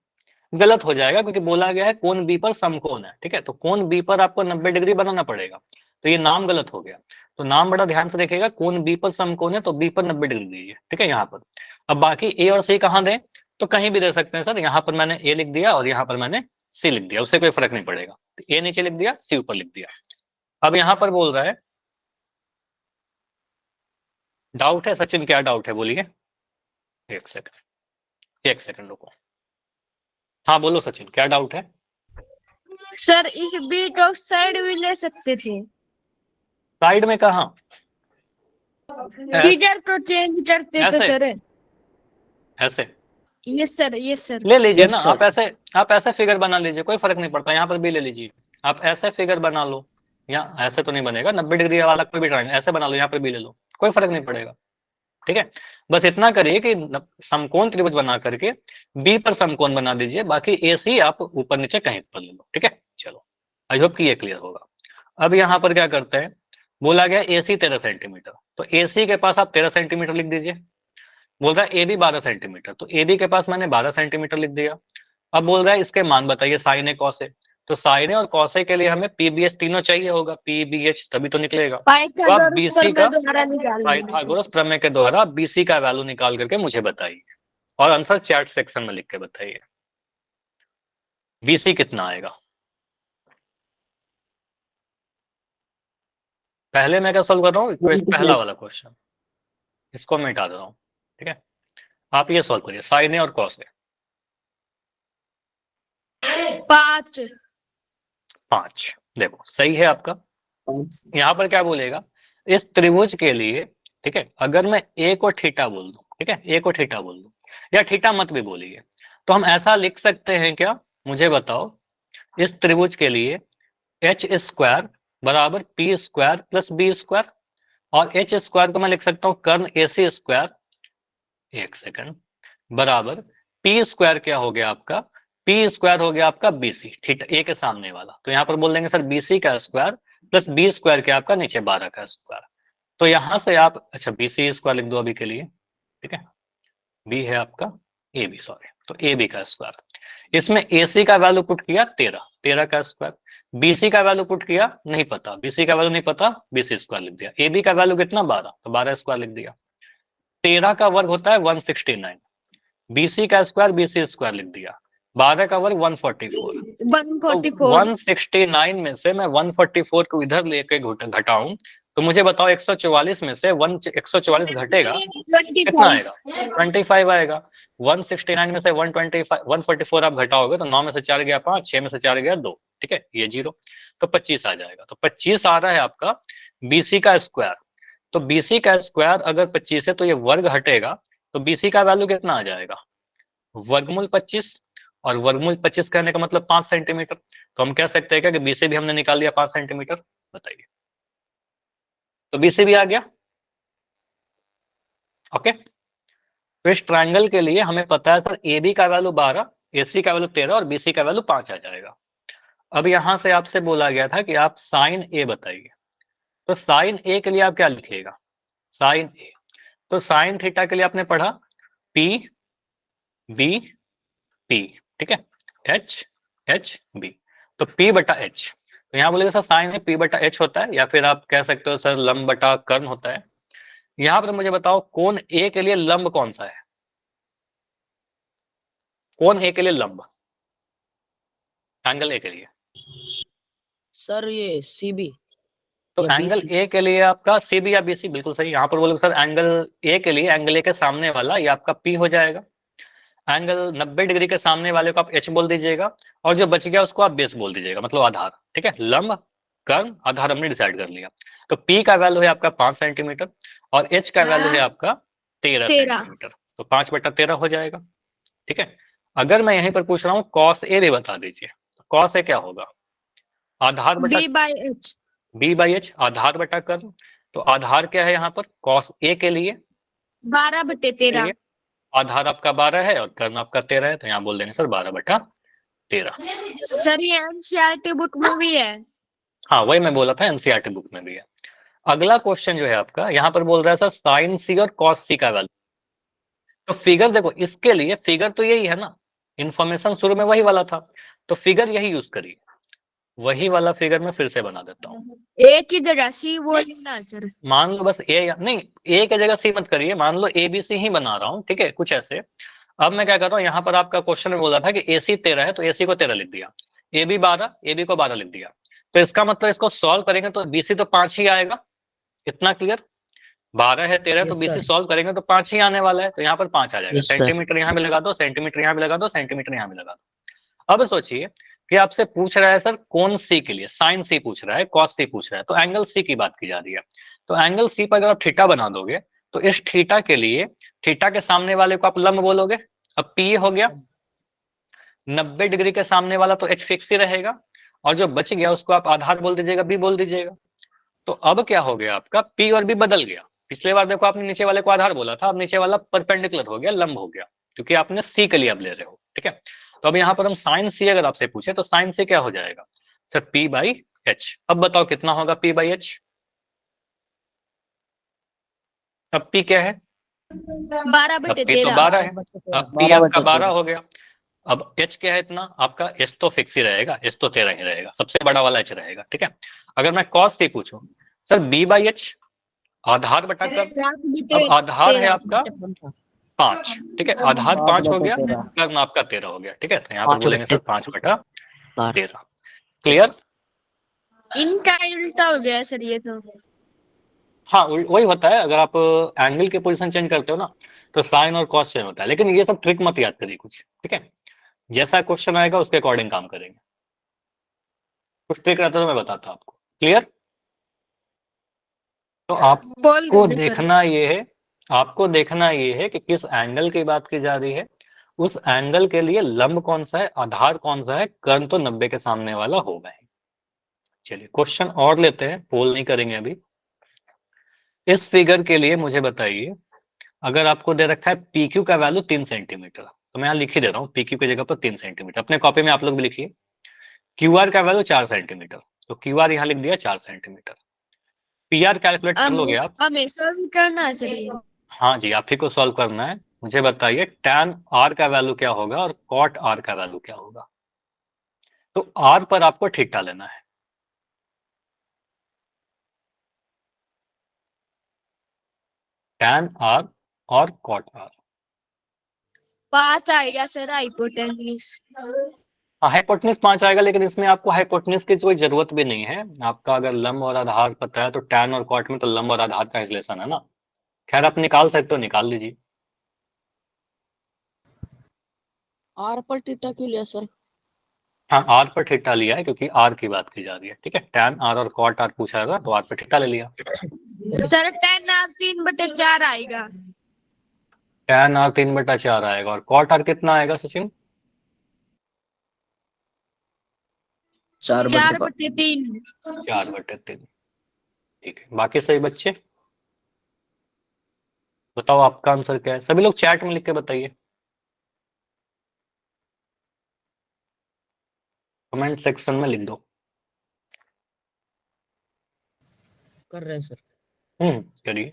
गलत हो जाएगा, क्योंकि बोला गया है कोण बी पर समकोण है, ठीक है, तो कोण बी पर आपको 90 डिग्री बनाना पड़ेगा, तो ये नाम गलत हो गया। तो नाम बड़ा ध्यान से देखिएगा, कोण बी पर समकोण है तो बी पर 90 डिग्री दीजिए, ठीक है, यहाँ पर। अब बाकी ए और सी कहाँ दें, तो कहीं भी दे सकते हैं सर। यहाँ पर मैंने ए लिख दिया और यहाँ पर मैंने सी लिख दिया, उससे कोई फर्क नहीं पड़ेगा। ए नीचे लिख दिया, सी ऊपर लिख दिया। अब यहाँ पर बोल रहा है, डाउट है सचिन? क्या डाउट है बोलिए? एक सेकंड रुको। हाँ बोलो सचिन, क्या डाउट है? सर इस बीट और साइड भी ले सकते थे, साइड में कहा? लीडर को चेंज करते तो ऐसे? सर। ऐसे यस सर, यस सर। ले लीजिए Yes, ना sir. आप ऐसे फिगर बना लीजिए, कोई फर्क नहीं पड़ता। यहाँ पर भी ले लीजिए, आप ऐसे फिगर बना लो। यहाँ ऐसे तो नहीं बनेगा, 90 डिग्री वाला कोई भी ट्रायंगल ऐसे बना लो, यहाँ पर भी ले लो, कोई फर्क नहीं पड़ेगा, ठीक है। बस इतना करिए कि समकोण त्रिभुज बना करके बी पर समकोण बना दीजिए, बाकी ए सी आप ऊपर नीचे कहीं पर ले लो, ठीक है। चलो, आई होप कि ये क्लियर होगा। अब यहाँ पर क्या करते हैं, बोला गया ए सी 13 सेंटीमीटर, तो ए सी के पास आप 13 सेंटीमीटर लिख दीजिए। बोल रहा है ए बी 12 सेंटीमीटर, तो ए बी के पास मैंने 12 सेंटीमीटर लिख दिया। अब बोल रहा है इसके मान बताइए, साइन ए कॉस ए, तो साइन ए और कॉस ए के लिए हमें पीबीएच तीनों चाहिए होगा, पीबीएच तभी तो निकलेगा। तो आप बीसी का पाइथागोरस प्रमेय के द्वारा बीसी का वैल्यू निकाल करके मुझे बताइए, और आंसर चैट सेक्शन में लिख के बताइए, बीसी कितना आएगा। पहले मैं क्या सॉल्व कर रहा हूँ, पहला वाला क्वेश्चन, इसको मैं मिटा दे रहा हूँ, ठीक है। आप ये सॉल्व करिए, साइन ए और कॉस ए। 5। 5, देखो सही है आपका। यहाँ पर क्या बोलेगा, इस त्रिभुज के लिए, ठीक है, अगर मैं ए को थीटा बोल दूं, ठीक है, ए को थीटा बोल दूं, या थीटा मत भी बोलिए, तो हम ऐसा लिख सकते हैं क्या, मुझे बताओ। इस त्रिभुज के लिए एच स्क्वायर बराबर P square plus B square, और एच स्क्वायर को मैं लिख सकता हूँ कर्ण ए सी स्क्वायर, एक सेकंड, बराबर पी स्क्वायर क्या हो गया आपका, पी स्क्वायर हो गया आपका बीसी, थीटा ए के सामने वाला, तो यहाँ पर बोल देंगे सर बीसी का स्क्वायर प्लस बी स्क्वायर क्या आपका नीचे 12 का स्क्वायर। तो यहां से आप, अच्छा बीसी स्क्वायर लिख दो अभी के लिए, ठीक है, बी है आपका ए बी, सॉरी, तो ए बी का स्क्वायर। इसमें ए सी का वैल्यू पुट किया 13 का स्क्वायर, बीसी का वैल्यू पुट किया नहीं पता, बीसी का वैल्यू नहीं पता, बीसी स्क्वायर लिख दिया, ए बी का वैल्यू कितना 12, तो 12 स्क्वायर लिख दिया। 13 का वर्ग होता है 169, बीसी का स्क्वायर बीसी स्क्वायर लिख दिया, 12 का वर्ग 144, 144। 169 में से मैं 144 को इधर लेके घटाऊं, तो मुझे बताओ 144 में से 144 घटेगा, कितना आएगा, 25 आएगा। 169 में से 144 आप घटाओगे तो 9 में से 4 गया 5, 6 में से 4 गया 2, ठीक है, ये 0, तो 25 आ जाएगा। तो 25 आ रहा है आपका बीसी का स्क्वायर। तो बीसी का स्क्वायर अगर 25 है तो ये वर्ग हटेगा, तो बीसी का वैल्यू कितना आ जाएगा, वर्गमूल 25, और वर्गमूल 25 कहने का मतलब 5 सेंटीमीटर। तो हम कह सकते हैं क्या कि बीसी भी हमने निकाल लिया 5 सेंटीमीटर, बताइए, तो बीसी भी आ गया। ओके, तो इस ट्रायंगल के लिए हमें पता है सर ए बी का वैल्यू 12 AC का वैल्यू 13 और BC का वैल्यू 5 आ जाएगा। अब यहां से आपसे बोला गया था कि आप साइन A बताइए, तो साइन A के लिए आप क्या लिखिएगा, साइन A, तो साइन थीटा के लिए आपने पढ़ा P B P, ठीक है, H H B, तो P बटा H, तो यहाँ बोलेगा सर साइन है P बटा H होता है, या फिर आप कह सकते हो सर लंब बटा कर्ण होता है। यहाँ पर मुझे बताओ कोण A के लिए लंब कौन सा है, कोण A के लिए लंब, एंगल A के लिए, सर ये CB तो या एंगल BC। ए के लिए आपका CB या BC, बिल्कुल सही। यहाँ पर बोलोगे सर एंगल ए के लिए, एंगल ए के सामने वाला ये आपका P हो जाएगा, एंगल 90 डिग्री के सामने वाले को आप H बोल दीजिएगा, और जो बच गया उसको आप बेस बोल दीजिएगा, मतलब आधार, ठीक है। लंब कर्ण आधार हमने डिसाइड कर लिया, तो P का वैल्यू है आपका 5 सेंटीमीटर और H का वैल्यू है आपका 13 13। सेंटीमीटर, तो 5 बटा 13 हो जाएगा, ठीक है। अगर मैं यहीं पर पूछ रहा हूँ cos A भी बता दीजिए, cos A क्या होगा, आधार बटा B/H। B/H, आधार बटा कर्ण, तो आधार क्या है यहाँ पर cos A के लिए, 12/13। आधार आपका 12 है और कर्ण आपका 13 है, तो यहाँ बोल देंगे सर 12 बटा 13। सर ये NCERT बुक में भी है। हाँ वही मैं बोला था, एनसीईआरटी बुक में भी है। अगला क्वेश्चन जो है आपका यहाँ पर बोल रहा है सर साइन सी और कॉस सी का वैल्यू, तो फिगर देखो इसके लिए, फिगर तो यही है ना, इंफॉर्मेशन शुरू में वही वाला था, तो फिगर यही यूज करिए, वही वाला फिगर मैं फिर से बना देता हूँ। A की जगह C बोलना सर। मान लो बस ए, या नहीं ए की जगह सी मत करिए, मान लो ABC ही बना रहा हूँ, ठीक है, कुछ ऐसे। अब मैं क्या कर रहा हूँ, यहाँ पर आपका क्वेश्चन में बोला था कि AC 13 है, तो AC को 13 लिख दिया, AB 12, AB को 12 लिख दिया, तो इसका मतलब इसको सॉल्व करेंगे तो BC तो 5 ही आएगा, इतना क्लियर। 12 है 13, तो यस BC सर। सॉल्व करेंगे तो 5 ही आने वाला है, तो यहाँ पर 5 आ जाएगा। Yes sir. सेंटीमीटर यहाँ भी लगा दो, सेंटीमीटर यहाँ भी लगा दो, सेंटीमीटर यहाँ भी लगा दो। अब सोचिए कि आपसे पूछ रहा है सर कोण C के लिए, साइन C पूछ रहा है, कॉस C पूछ रहा है, तो एंगल C की बात की जा रही है, तो एंगल C पर अगर आप थीटा बना दोगे तो इस थीटा के लिए, थीटा के सामने वाले को आप लंब बोलोगे, अब P हो गया, 90 डिग्री के सामने वाला तो H फिक्स ही रहेगा, और जो बच गया उसको आप आधार बोल दीजिएगा, B बोल दीजिएगा। तो अब क्या हो गया आपका, P और B बदल गया, पिछले बार देखो आपने नीचे वाले को आधार बोला था, अब नीचे वाला परपेंडिकुलर हो गया, लंब हो गया, क्योंकि आपने C के लिए अब ले रहे हो, ठीक है। तो अब यहाँ पर हम साइन C अगर आपसे पूछे तो साइन C क्या हो जाएगा सर, P/H। अब बताओ कितना होगा P/H, अब P क्या है, अब P तो 12/13। 12 है, अब P आपका 12 हो गया, अब H क्या है इतना, आपका H तो फिक्स ही रहेगा, H तो 13 ही रहेगा, सबसे बड़ा वाला H रहेगा, ठीक है। अगर मैं cos C पूछूं सर B/H, आधार बटा कर्ण, अब आधार है आपका 5, ठीक है, आधार 5 हो गया, कर्ण आपका 13 हो गया, ठीक है, तो यहाँ पर बोलेंगे सर 5 बटा 13। क्लियर। इनका उल्टा हो गया सर ये तो। हाँ वही होता है, अगर आप एंगल की पोजीशन चेंज करते हो ना तो साइन और कॉस चेंज होता है, लेकिन ये सब ट्रिक मत याद करिए कुछ, ठीक है, जैसा क्वेश्चन आएगा उसके अकॉर्डिंग काम करेंगे, कुछ ट्रिक रहता है तो मैं बताता हूँ आपको। क्लियर। तो बोल आपको रहे सर। देखना ये है, आपको देखना ये है कि किस एंगल की बात की जा रही है, उस एंगल के लिए लंब कौन सा है, आधार कौन सा है, कर्ण तो 90 के सामने वाला होगा ही। चलिए क्वेश्चन और लेते हैं, पोल नहीं करेंगे अभी। इस फिगर के लिए मुझे बताइए, अगर आपको दे रखा है PQ का वैल्यू 3 सेंटीमीटर, तो मैं यहाँ लिख ही दे रहा हूँ PQ की जगह पर 3 सेंटीमीटर, अपने कॉपी में आप लोग भी लिखिए। QR का वैल्यू 4 सेंटीमीटर, तो QR यहाँ लिख दिया 4 सेंटीमीटर। PR कैलकुलेट कर लोगे आप, हमें सॉल्व करना है सर ये। हाँ जी आप ही को सॉल्व करना है। मुझे बताइए tan R का वैल्यू क्या होगा और cot R का वैल्यू क्या होगा, तो R पर आपको थीटा लेना है, tan R और cot R। 5 आएगा सर हाइपोटेन्यूज। हाइपोटेन्यूज 5 आएगा, लेकिन इसमें आपको हाइपोटेन्यूज की कोई जरूरत भी नहीं है, आपका अगर लंब और आधार पता है तो tan और cot में तो लंब और आधार का रिलेशन है ना, खैर आप निकाल सकते हो, निकाल लीजिए। R पर थीटा क्यों लिया सर? हाँ R पर थीटा लिया है क्योंकि R की बात की जा रही है, ठीक है, tan R और cot R पूछा होगा तो R पर थीटा ले लिया। सर tan R 3/4 आएगा। tan R 3/4 आएगा, और cot R कितना आएगा सचिन, 4/3। 4/3। ठीक है, बाकी सही बच्चे बताओ आपका आंसर क्या है, सभी लोग चैट में लिख के बताइए। कमेंट सेक्शन में लिख दो। कर रहे हैं सर। करिए।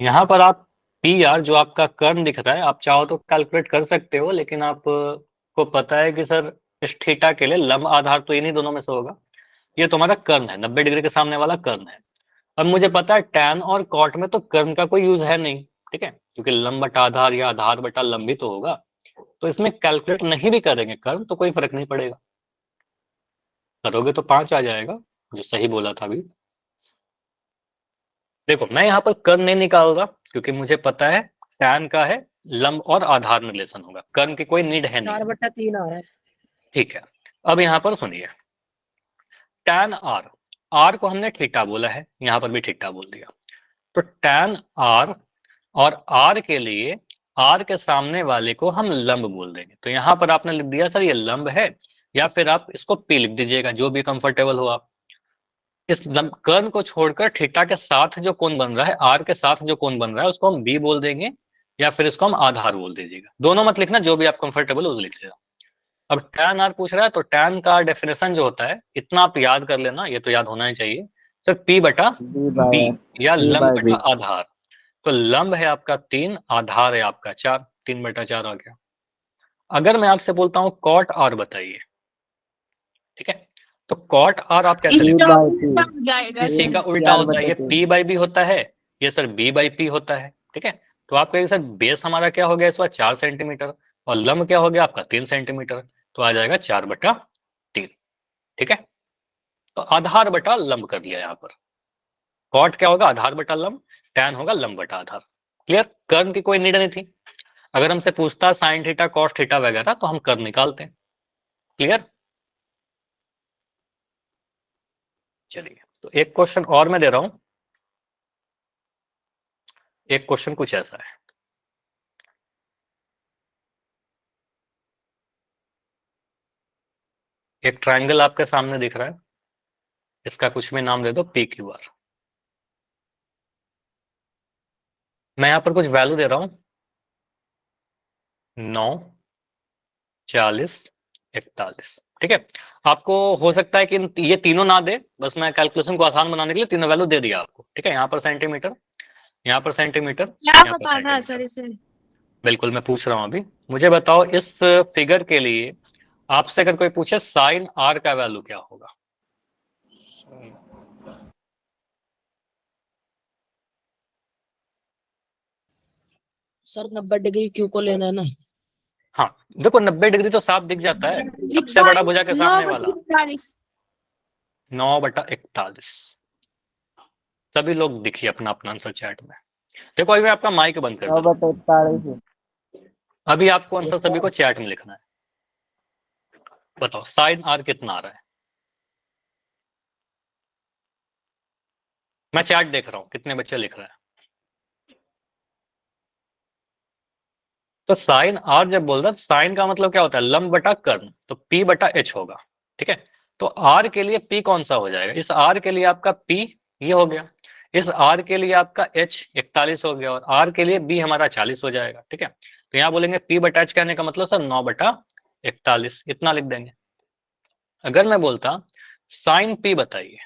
यहाँ पर आप पी आर जो आपका कर्ण दिख रहा है, आप चाहो तो कैलकुलेट कर सकते हो, लेकिन आप को पता है कि सर इस थीटा के लिए लंब आधार तो इन्हीं दोनों में से होगा। ये तुम्हारा कर्ण है, 90 डिग्री के सामने वाला कर्ण है। अब मुझे पता है टैन और कॉट में तो कर्ण का कोई यूज है नहीं, ठीक है, क्योंकि लंब बटा आधार या आधार बटा लंब ही तो होगा। तो इसमें कैलकुलेट नहीं भी करेंगे कर्ण तो कोई फर्क नहीं पड़ेगा, करोगे तो 5 आ जाएगा, जो सही बोला था अभी। देखो मैं यहाँ पर कर्ण नहीं निकाल रहा, क्योंकि मुझे पता है टैन का है लंब और आधार में रिलेशन होगा, कर्ण की कोई नीड है नहीं। 4/3 आ रहा है। ठीक है, अब यहाँ पर सुनिए, टैन आर, आर को हमने थीटा बोला है, यहाँ पर भी थीटा बोल दिया, तो टैन आर और आर के लिए आर के सामने वाले को हम लंब बोल देंगे। तो यहाँ पर आपने लिख दिया सर ये लंब है, या फिर आप इसको पी लिख दीजिएगा, जो भी कंफर्टेबल हो आप। इस कर्ण को छोड़कर थीटा के साथ जो कोण बन रहा है, आर के साथ जो कोण बन रहा है, उसको हम बी बोल देंगे, या फिर इसको हम आधार बोल दीजिएगा। दोनों मत लिखना, जो भी आप कंफर्टेबल हो लिखिएगा। अब टैन आर पूछ रहा है, तो टैन का डेफिनेशन जो होता है, इतना आप याद कर लेना, ये तो याद होना ही चाहिए सर, पी बटा बी या लंब बटा आधार। तो लंब है आपका 3, आधार है आपका 4, 3/4 आ गया। अगर मैं आपसे बोलता हूँ कॉट आर बताइए, ठीक है, तो कॉट आर आप कैसे लिखते इसका हैं? उल्टा हो जाएगा इसी सर। का उल्टा होता है, ये पी बाई बी होता है, ये सर बी बाई पी होता है, ठीक है। तो आप कहेंगे सर बेस हमारा क्या हो गया इस बार 4 सेंटीमीटर, और लंब क्या हो गया आपका 3 सेंटीमीटर, तो आ जाएगा 4/3, ठीक है। तो आधार बटा लंब कर दिया यहाँ पर। कॉट क्या होगा? आधार बटा लंब। टैन होगा लंब बटा आधार। क्लियर? कर्ण की कोई नीड नहीं थी। अगर हमसे पूछता साइन थीटा कॉस थीटा वगैरह तो हम कर्ण निकालते हैं। क्लियर? चलिए, तो एक क्वेश्चन और मैं दे रहा हूं। एक क्वेश्चन कुछ ऐसा है, एक ट्रायंगल आपके सामने दिख रहा है, इसका कुछ भी नाम दे दो पी क्यू आर। मैं यहां पर कुछ वैल्यू दे रहा हूं, 9, 40, 41, ठीक है। आपको हो सकता है कि ये तीनों ना दे, बस मैं कैलकुलेशन को आसान बनाने के लिए तीनों वैल्यू दे दिया आपको, ठीक है। यहाँ पर सेंटीमीटर, यहाँ पर सेंटीमीटर, क्या यहाँ पर बताना है सर सेंटीमीटर। इसे? बिल्कुल मैं पूछ रहा हूं अभी। मुझे बताओ इस फिगर के लिए आपसे अगर कोई पूछे साइन आर का वैल्यू क्या होगा? सर 90 डिग्री क्यू को लेना है ना। हाँ देखो 90 डिग्री तो साफ दिख जाता है, सबसे बड़ा 41, भुजा के 9 सामने बटे वाला 41। 9/41। सभी लोग दिखिए अपना अपना आंसर चैट में। देखो अभी मैं आपका माइक बंद कर दे रहा हूं। अभी आपको आंसर सभी को चैट में लिखना है। बताओ साइन आर कितना आ रहा है? मैं चैट देख रहा हूं कितने बच्चे लिख रहे हैं। तो साइन आर जब बोल रहा है, साइन का मतलब क्या होता है? लंब बटा कर्ण, तो पी बटा एच होगा, ठीक है। तो आर के लिए पी कौन सा हो जाएगा? इस आर के लिए आपका पी ये हो गया, इस आर के लिए आपका एच 41 हो गया, और आर के लिए बी हमारा 40 हो जाएगा, ठीक है। तो यहाँ बोलेंगे पी बटा एच कहने का मतलब सर 9/41, इतना लिख देंगे। अगर मैं बोलता साइन पी बताइए,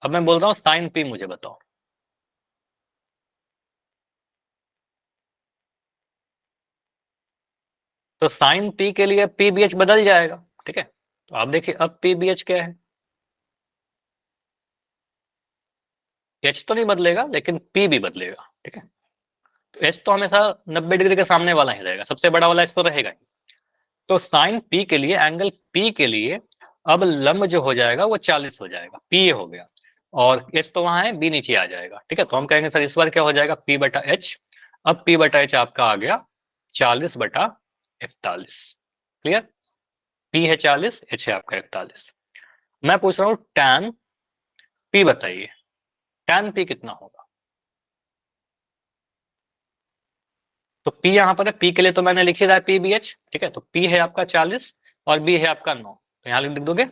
अब मैं बोल रहा हूँ साइन पी मुझे बताओ, तो साइन पी के लिए पी बी एच बदल जाएगा, ठीक है। तो आप देखिए अब पी बी एच क्या है, एच तो नहीं बदलेगा लेकिन पी भी बदलेगा, ठीक है। तो एच तो हमेशा 90 डिग्री के सामने वाला ही रहेगा, सबसे बड़ा वाला एच तो रहेगा ही। तो साइन पी के लिए, एंगल पी के लिए अब लंब जो हो जाएगा वो 40 हो जाएगा, पी हो गया, और एच तो वहां है, बी नीचे आ जाएगा, ठीक है। तो हम कहेंगे सर इस बार क्या हो जाएगा? पी बटा एच। अब पी बटा एच आपका आ गया 40/41। क्लियर? पी है 40, एच है आपका 41। मैं पूछ रहा हूँ टैन पी बताइए, टैन पी कितना होगा? तो P यहाँ पर है, P के लिए तो मैंने लिख ही रहा है पी बी एच, ठीक है। तो P है आपका 40 और B है आपका 9, तो यहाँ लिख दोगे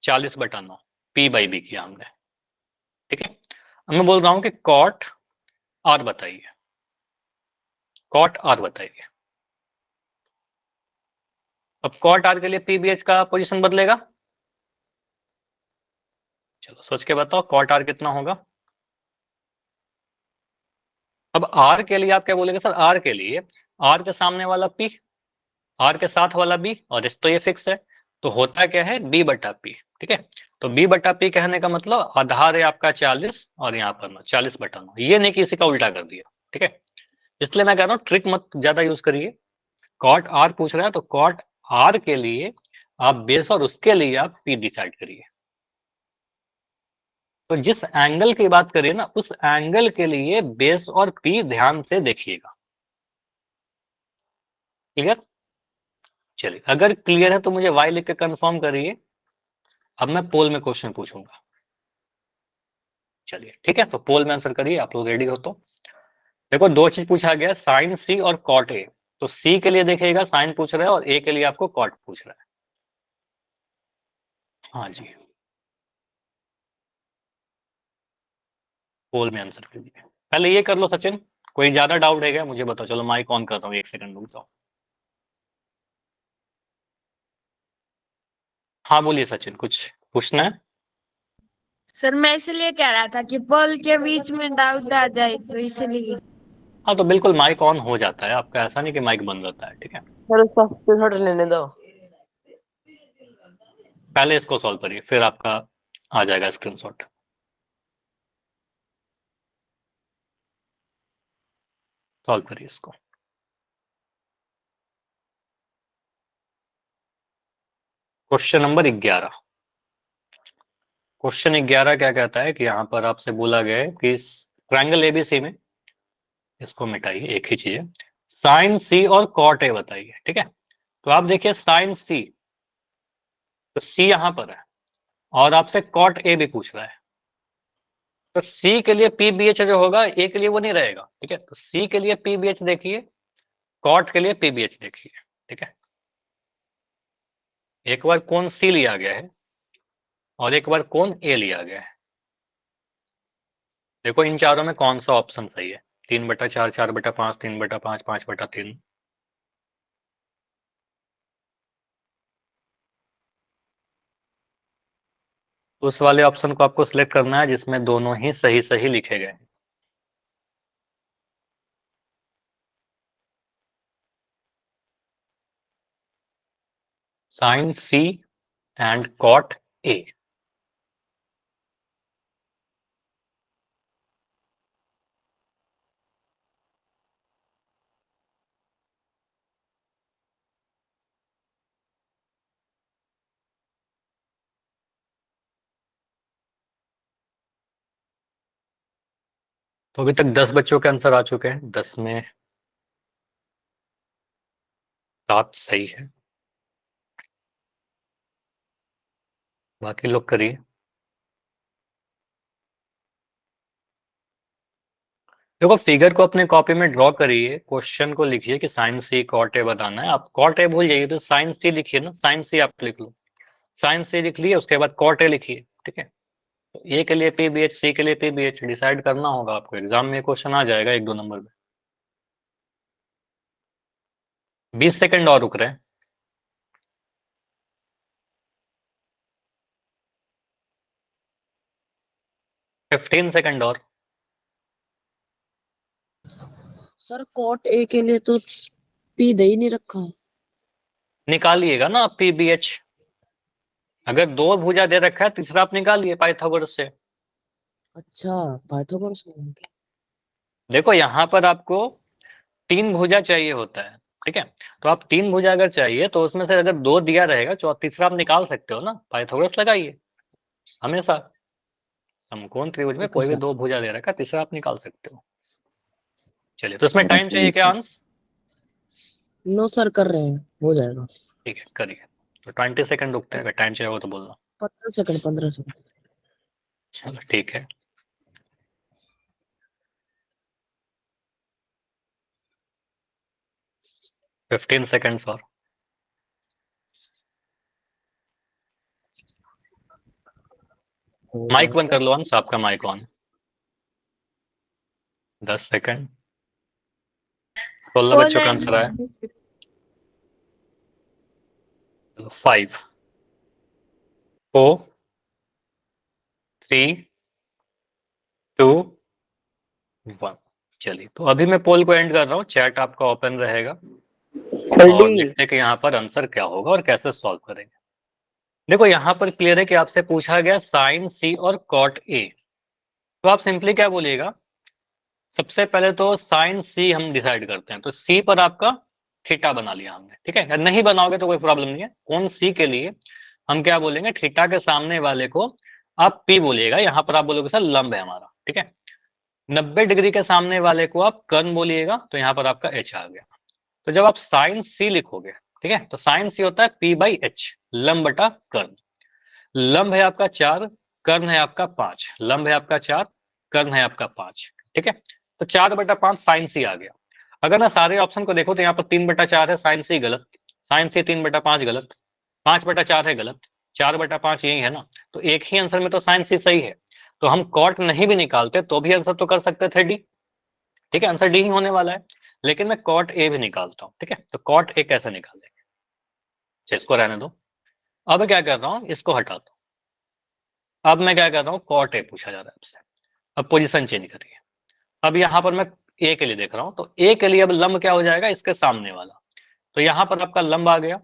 40/9, P बाई बी किया हमने, ठीक है। अब मैं बोल रहा हूँ कि कॉट आर बताइए, कॉट आर बताइए। अब कॉट आर के लिए पीबीएच का पोजीशन बदलेगा, चलो सोच के बताओ कॉट आर कितना होगा। अब आर के लिए आप क्या बोलेंगे सर, आर के लिए आर के सामने वाला पी, आर के साथ वाला बी, और इस तो ये फिक्स है, तो होता क्या है बी बटा पी, ठीक है। तो बी बटा पी कहने का मतलब आधार है आपका 40 और यहाँ पर 9, 40 बटा 9, ये नहीं कि इसी का उल्टा कर दिया, ठीक है। इसलिए मैं कह रहा हूँ ट्रिक मत ज्यादा यूज करिए। कॉट आर पूछ रहा है तो कॉट आर के लिए आप बेस और उसके लिए आप पी डिसाइड करिए। तो जिस एंगल की बात करिए ना, उस एंगल के लिए बेस और पी ध्यान से देखिएगा। क्लियर? चलिए, अगर क्लियर है तो मुझे वाई लिख के कंफर्म करिए। अब मैं पोल में क्वेश्चन पूछूंगा। चलिए ठीक है, तो पोल में आंसर करिए, आप लोग रेडी हो तो। देखो दो चीज पूछा गया, साइन सी और कॉट ए। तो सी के लिए देखिएगा साइन पूछ रहा है और ए के लिए आपको कॉट पूछ रहा है। हाँ जी, पोल में आंसर कीजिए। पहले ये कर लो सचिन, कोई ज्यादा डाउट है क्या मुझे बताओ। चलो माइक ऑन कर रहा हूँ, 1 सेकंड रुक जाओ। हाँ बोलिए सचिन, कुछ पूछना है? सर मैं इसलिए कह रहा था कि पोल के बीच में डाउट आ जाए तो इसलिए। हाँ तो बिल्कुल माइक ऑन हो जाता है आपका, ऐसा नहीं कि माइक बंद रहता है, ठीक है। सर उसका स्क्रीनशॉट लेने दो। पहले इसको सॉल्व करिए फिर आपका आ जाएगा स्क्रीनशॉट। सॉल्व करिए इसको। Question number 11। क्वेश्चन 11 क्या कहता है कि यहाँ पर आपसे बोला गया है कि ट्रायंगल एबीसी में, इसको मिटाइए, एक ही चीज है, साइन सी और कॉट ए बताइए, ठीक है। तो आप देखिए साइन सी, तो सी यहाँ पर है और आपसे कॉट ए भी पूछ रहा है। तो सी के लिए पी बी एच जो होगा, ए के लिए वो नहीं रहेगा, ठीक है। तो सी के लिए पी बी एच देखिए, कॉट के लिए पी बी एच देखिए, ठीक है। एक बार कोण सी लिया गया है और एक बार कोण ए लिया गया है। देखो इन चारों में कौन सा ऑप्शन सही है, 3/4, 4/5, 3/5, 5/3। उस वाले ऑप्शन को आपको सिलेक्ट करना है जिसमें दोनों ही सही सही लिखे गए हैं। Sine C and cot A. तो अभी तक 10 बच्चों के आंसर आ चुके हैं, 10 में 7 सही है, बाकी लोग करिए। देखो फिगर को अपने कॉपी में ड्रॉ करिए, क्वेश्चन को लिखिए कि साइन सी कॉट ए बताना है। आप कॉट ए भूल जाइए तो साइन सी लिखिए ना, साइन सी आप लिख लो, साइन सी लिख लिए, उसके बाद कॉट ए लिखिए, ठीक है। तो ए के लिए पी बी एच, सी के लिए पी बी एच डिसाइड करना होगा आपको, एग्जाम में क्वेश्चन आ जाएगा 1-2 नंबर में। 20 सेकंड और रुक रहे हैं। 15 सेकंड और। सर कॉट ए के लिए तो पी दे ही नहीं रखा है। निकालिएगा ना आप पी बी एच, अगर 2 भुजा दे रखा है तीसरा आप निकालिए पाइथागोरस से। अच्छा पाइथागोरस में है क्या? देखो यहाँ पर आपको 3 भुजा चाहिए होता है, ठीक है। तो आप 3 भुजा अगर चाहिए तो उसमें से अगर 2 दिया रहेगा तो तीसरा आप निकाल सकते हो ना, पाइथागोरस लगाइए हमेशा। समकोण त्रिभुज में ओके कोई भी सर। 2 भुजा दे रखा है, तीसरा आप निकाल सकते हो। चलिए, तो इसमें टाइम चाहिए क्या अंश? नो सर कर रहे हैं, हो जाएगा। ठीक है करिए। तो 20 सेकंड रुकते हैं, अगर टाइम चाहिए हो तो बोलना। 15 सेकंड 15 सेकंड। चलो ठीक है। फिफ्टीन सेकंड्स और। हो माइक बंद जाएगा। कर लो अंश, आपका माइक ऑन। 10 सेकंड। 16 बच्चों का आंसर आया। 5 4 3 2 1। चलिए, तो अभी मैं पोल को एंड कर रहा हूँ, चैट आपका ओपन रहेगा सर और डी देखते हैं कि यहाँ पर आंसर क्या होगा और कैसे सॉल्व करेंगे। देखो यहाँ पर क्लियर है कि आपसे पूछा गया साइन सी और कॉट ए, तो आप सिंपली क्या बोलिएगा, सबसे पहले तो साइन सी हम डिसाइड करते हैं, तो सी पर आपका थीटा बना लिया हमने, ठीक है। नहीं बनाओगे तो कोई प्रॉब्लम नहीं है, कौन सी के लिए हम क्या बोलेंगे, थीटा के सामने वाले को आप पी बोलिएगा, यहाँ पर आप बोलोगे सर लंब है हमारा, ठीक है। 90 डिग्री के सामने वाले को आप कर्ण बोलिएगा, तो यहाँ पर आपका एच आ गया। तो जब आप साइन सी लिखोगे, ठीक है, तो साइन सी होता है पी बाई एच, लंब बटा कर्ण। लंब है आपका 4, कर्ण है आपका 5, लंब है आपका 4, कर्ण है आपका 5, ठीक है। तो 4/5 साइन सी आ गया। अगर मैं सारे ऑप्शन को देखो तो यहाँ पर 3/4 है, साइन सी गलत, साइन सी 3/5 गलत, 5/4 है गलत, 4/5 यही है ना, तो एक ही आंसर में तो साइन सी सही है। तो हम कॉट नहीं भी निकालते तो भी आंसर तो कर सकते थे डी, ठीक है, आंसर डी ही होने वाला है। लेकिन मैं कॉट ए भी निकालता हूँ, ठीक है, तो कॉट ए कैसे निकालेंगे, इसको रहने दो। अब क्या कर रहा हूँ, इसको हटा दो। अब मैं क्या कर रहा हूँ, कॉट ए पूछा जा रहा है आपसे, अब पोजीशन चेंज करिए। अब यहाँ पर मैं ए के लिए देख रहा हूँ, तो ए के लिए अब लंब क्या हो जाएगा, इसके सामने वाला, तो यहाँ पर आपका लंब आ गया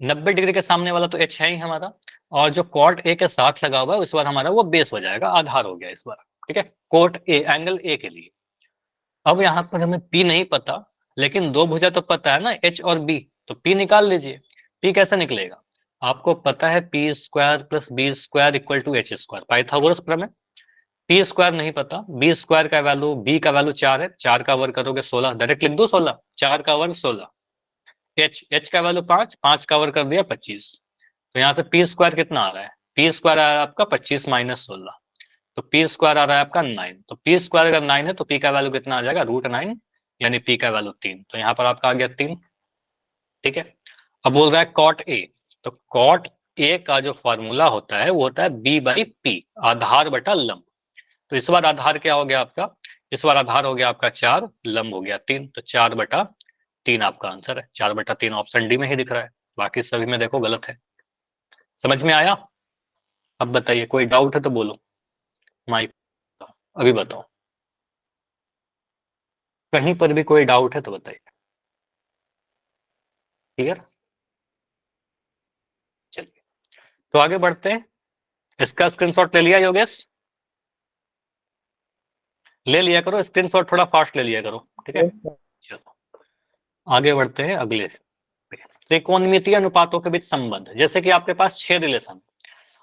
90 डिग्री के सामने वाला, तो एच है ही हमारा, और जो कॉट ए के साथ लगा हुआ है इस बार हमारा वो बेस हो जाएगा, आधार हो गया इस बार, ठीक है, कोट ए, एंगल ए के लिए। अब यहाँ पर हमें पी नहीं पता, लेकिन दो भुजा तो पता है ना, एच और बी, तो पी निकाल लीजिए। पी कैसे निकलेगा, आपको पता है P square plus B square equal to H square, Pythagoras प्रमेय। पी स्क्वायर नहीं पता, बी स्क्वायर का वैल्यू, बी का वैल्यू 4 है, 4 का वर्ग करोगे 16, डायरेक्ट लिख दो 16, 4 का वर्ग 16। एच का वैल्यू 5, 5 का वर्ग कर दिया 25, तो यहाँ से पी स्क्वायर कितना आ रहा है, पी स्क्वायर आ रहा है आपका 25 माइनस 16, तो पी स्क्वायर आ रहा है आपका 9, तो पी स्क्वायर अगर 9 है तो पी का वैल्यू कितना आ जाएगा, √9, यानी पी का वैल्यू 3, तो यहाँ पर आपका आ गया 3, ठीक है। अब बोल रहा है कॉट ए, तो कॉट ए का जो फॉर्मूला होता है वो होता है बी बाई पी, आधार बटा लंब। तो इस बार आधार क्या हो गया आपका, इस बार आधार हो गया आपका 4, लंब हो गया 3, तो 4/3 आपका आंसर है। 4/3 ऑप्शन डी में ही दिख रहा है, बाकी सभी में देखो गलत है। समझ में आया, अब बताइए कोई डाउट है तो बोलो, माइक अभी बताओ, कहीं पर भी कोई डाउट है तो बताइए। क्लियर, चलिए तो आगे बढ़ते हैं। इसका स्क्रीनशॉट ले लिया योगेश, ले लिया करो स्क्रीनशॉट, थोड़ा फास्ट ले लिया करो, ठीक है। चलो आगे बढ़ते हैं अगले पे। त्रिकोणमितीय अनुपातों के बीच संबंध, जैसे कि आपके पास 6 रिलेशन,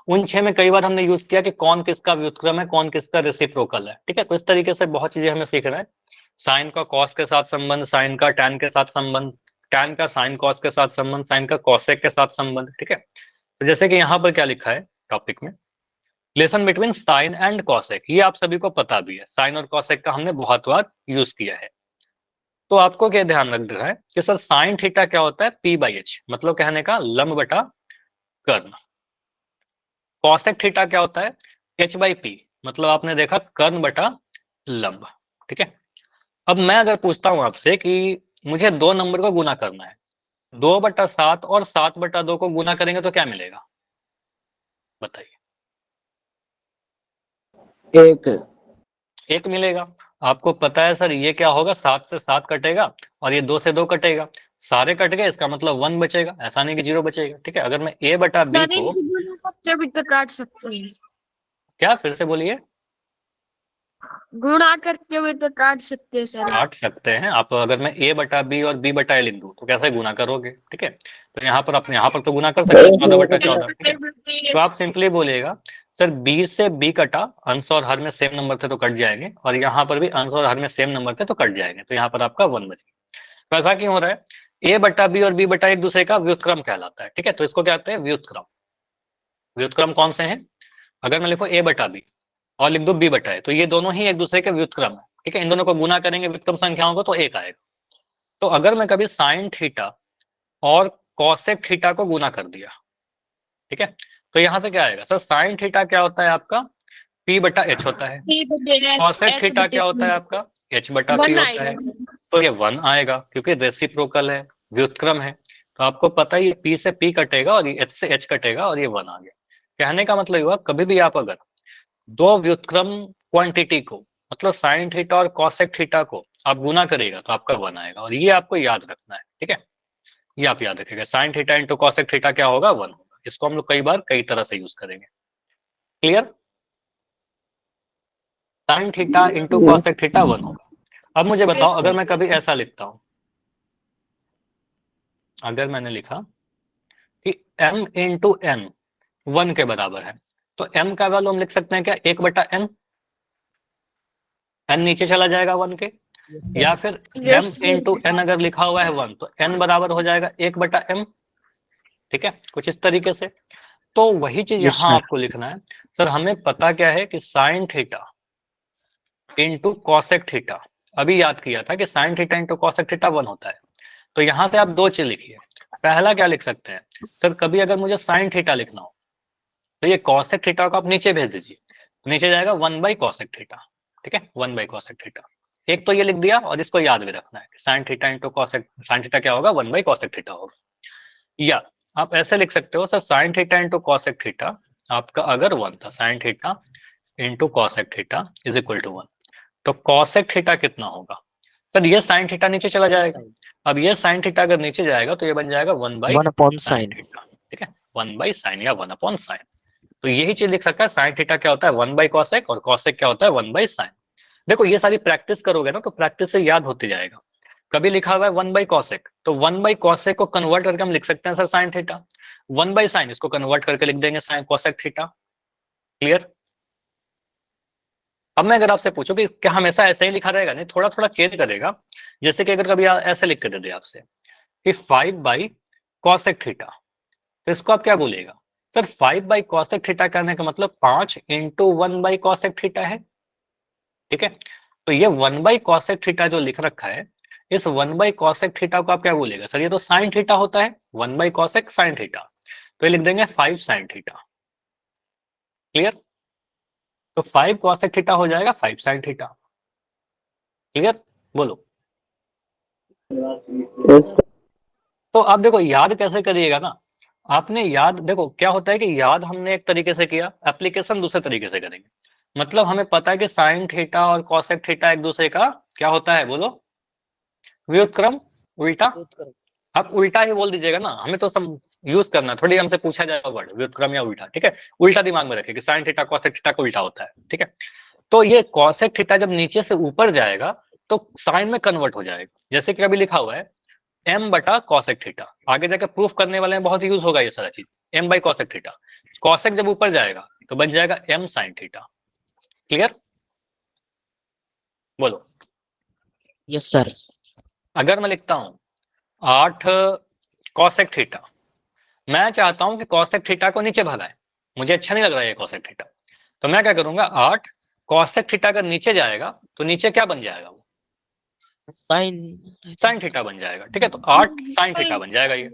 उन 6 में कई बार हमने यूज किया कि कौन किसका व्युत्क्रम है, कौन किसका रेसिप्रोकल है, ठीक है। तो इस तरीके से बहुत चीजें हमें सीखना है। साइन का कॉस के साथ संबंध, साइन का टैन के साथ संबंध, टैन का साइन कॉस के साथ संबंध, साइन का कॉसेक के साथ संबंध, ठीक है। तो जैसे कि यहाँ पर क्या लिखा है टॉपिक में, relation between sine and cosec, ये आप सभी को पता भी है, साइन और कॉसेक का हमने बहुत बार यूज किया है। तो आपको क्या ध्यान रखना है कि सर साइन थीटा क्या होता है, पी बाई एच, मतलब कहने का लंब बटा कर्ण। कॉसेक थीटा क्या होता है, एच बाई पी, मतलब आपने देखा कर्ण बटा लंब, ठीक है। अब मैं अगर पूछता हूं आपसे कि मुझे 2 नंबर को गुना करना है, 2/7 और 7/2 को गुना करेंगे तो क्या मिलेगा, बताइए। एक एक मिलेगा। आपको पता है सर ये क्या होगा, 7 से 7 कटेगा और ये 2 से 2 कटेगा, सारे कट गए, इसका मतलब 1 बचेगा, ऐसा नहीं कि 0 बचेगा, ठीक है। अगर मैं a बटा b सर को, इनकी दोनों बच्चे भी तो काट सकते हैं, क्या फिर से बोलिए, गुणा करते हुए तो काट सकते हैं सर। काट सकते हैं आप। अगर मैं a बटा b और b बटा a लिख दूं तो कैसे गुना करोगे, ठीक है। तो यहाँ पर आप यहाँ पर तो गुना कर सकते हैं 14/14, ठीक है। तो आप सिंपली बोलिएगा सर b से b कटा, अंश और हर में सेम नंबर थे तो कट जाएंगे, और यहाँ पर भी अंश और हर में सेम नंबर थे तो कट जाएंगे, तो यहाँ पर आपका 1 बचेगा। तो ऐसा क्यों हो रहा है, a बटा b और b बटा एक दूसरे का व्युत्क्रम कहलाता है, ठीक है। तो इसको क्या कहते हैं, व्युत्क्रम। व्युत्क्रम कौन से हैं, अगर मैं लिखो a बटा b और लिख दो b बटा a, तो ये दोनों ही एक दूसरे के व्युत्क्रम है, ठीक है। इन दोनों को गुना करेंगे व्युत्क्रम संख्याओं को तो 1 आएगा। तो अगर मैं कभी साइन थीटा और कॉसेक थीटा को गुना कर दिया, ठीक है, तो यहाँ से क्या आएगा सर, साइन थीटा क्या होता है आपका, p बटा h होता है, कॉसेक थीटा क्या होता है आपका, h बटा p होता है, तो ये 1 आएगा क्योंकि रेसिप्रोकल है, व्युत्क्रम है। तो आपको पता है ये p से p कटेगा और ये h से h कटेगा और ये 1 आ गया। कहने का मतलब हुआ कभी भी आप अगर दो व्युत्क्रम क्वांटिटी को मतलब साइन थीटा और कॉसेक थीटा को आप गुना करेगा तो आपका 1 आएगा, और ये आपको याद रखना है, ठीक है। ये आप याद रखेगा, sign theta into cosec theta क्या होगा, 1 होगा। इसको हम लोग कई बार कई तरह से यूज करेंगे। Clear? Sign theta into cosec theta 1 होगा। अब मुझे बताओ अगर मैं कभी ऐसा लिखता हूं, अगर मैंने लिखा कि m इंटू n 1 के बराबर है, तो m का वैल्यू हम लिख सकते हैं क्या, 1/n। n नीचे चला जाएगा 1 के, या फिर m इंटू n अगर लिखा हुआ है 1 तो n बराबर हो जाएगा 1/m। ठीक है, कुछ इस तरीके से। तो वही चीज यहाँ आपको लिखना है। सर हमें पता क्या है कि sign theta into cosec theta, अभी याद किया था कि sign theta into cosec theta 1 होता है। तो यहाँ से आप दो चीज लिखिए। पहला क्या लिख सकते हैं, सर कभी अगर मुझे साइन थीटा लिखना हो तो ये कॉसेक थीटा को आप नीचे भेज दीजिए, नीचे जाएगा 1/कॉसेक थीटा। ठीक है, 1/कॉसेक थीटा। एक तो ये लिख दिया, और इसको याद भी रखना है sign theta into cosec, sine theta क्या होगा, 1/कॉसेक थीटा होगा। या आप ऐसे लिख सकते हो, sir sine theta into cosec theta आपका अगर 1 था, sine theta into cosec theta is equal to 1, तो कॉसेक थीटा कितना होगा, सर ये साइन थीटा नीचे चला जाएगा। अब ये साइन थीटा अगर नीचे जाएगा तो ये बन जाएगा 1/sin थीटा। ठीक है, 1/sin या 1/sin। तो यही चीज लिख सकता है, साइन थीटा क्या होता है 1/कॉसेक, और कॉसेक क्या होता है 1/sin। देखो ये सारी प्रैक्टिस करोगे ना तो प्रैक्टिस से याद होती जाएगा। कभी लिखा हुआ है 1/कॉसेक, तो 1/कॉसेक को कन्वर्ट करके हम लिख सकते हैं सर साइन थीटा। 1/sin इसको कन्वर्ट करके लिख देंगे साइन कॉसेक थीटा। क्लियर? अब मैं अगर आपसे पूछूं कि क्या हमेशा ऐसे ही लिखा रहेगा, नहीं, थोड़ा थोड़ा चेंज करेगा। जैसे कि अगर कभी ऐसे लिख के दे दे आपसे कि 5/कॉसेक थीटा, तो इसको आप क्या बोलेगा, सर 5/कॉसेक थीटा कहने का मतलब 5 इंटू 1/कॉसेक थीटा है। ठीक है, तो ये 1/कॉसेक थीटा जो लिख रखा है, इस 1/कॉसेक थीटा को आप क्या बोलेगा, सर ये तो साइन थीटा होता है, 1/कॉसेक साइन थीटा, तो ये लिख देंगे 5sin थीटा। क्लियर? तो 5 कॉसेक थीटा हो जाएगा 5sin थीटा। क्लियर? बोलो। तो आप देखो याद कैसे करिएगा ना, आपने याद, देखो क्या होता है कि याद हमने एक तरीके से किया, एप्लीकेशन दूसरे तरीके से करेंगे। मतलब हमें पता है कि साइन थीटा और कॉसेक थीटा एक दूसरे का क्या होता है, बोलो, व्युत्क्रम, उल्टा। आप उल्टा ही बोल दीजिएगा ना, हमें तो सब यूज करना, थोड़ी हमसे पूछा जाएगा वर्ड व्युत्क्रम या उल्टा। ठीक है, उल्टा दिमाग में रखिए कि साइन थीटा कॉसेक थीटा को उल्टा होता है। ठीक है, तो ये कॉसेक थीटा जब नीचे से ऊपर जाएगा तो साइन में कन्वर्ट हो जाएगा। जैसे कि अभी लिखा हुआ है m/कॉसेक थीटा, आगे जाकर प्रूफ करने वाले में बहुत यूज होगा ये सारा चीज, m/कॉसेक थीटा। कॉसेक जब ऊपर जाएगा तो बन जाएगा m/sin थीटा। क्लियर? बोलो। Yes sir. अगर मैं लिखता हूं 8 कॉसेक थीटा, मैं चाहता हूं कि कॉसेक थीटा को नीचे भगाए, मुझे अच्छा नहीं लग रहा है ये कॉसेक थीटा, तो मैं क्या करूंगा, 8 कॉसेक थीटा अगर नीचे जाएगा तो नीचे क्या बन जाएगा, वो साइन थीटा बन जाएगा। ठीक है, तो 8 साइन थीटा बन जाएगा ये।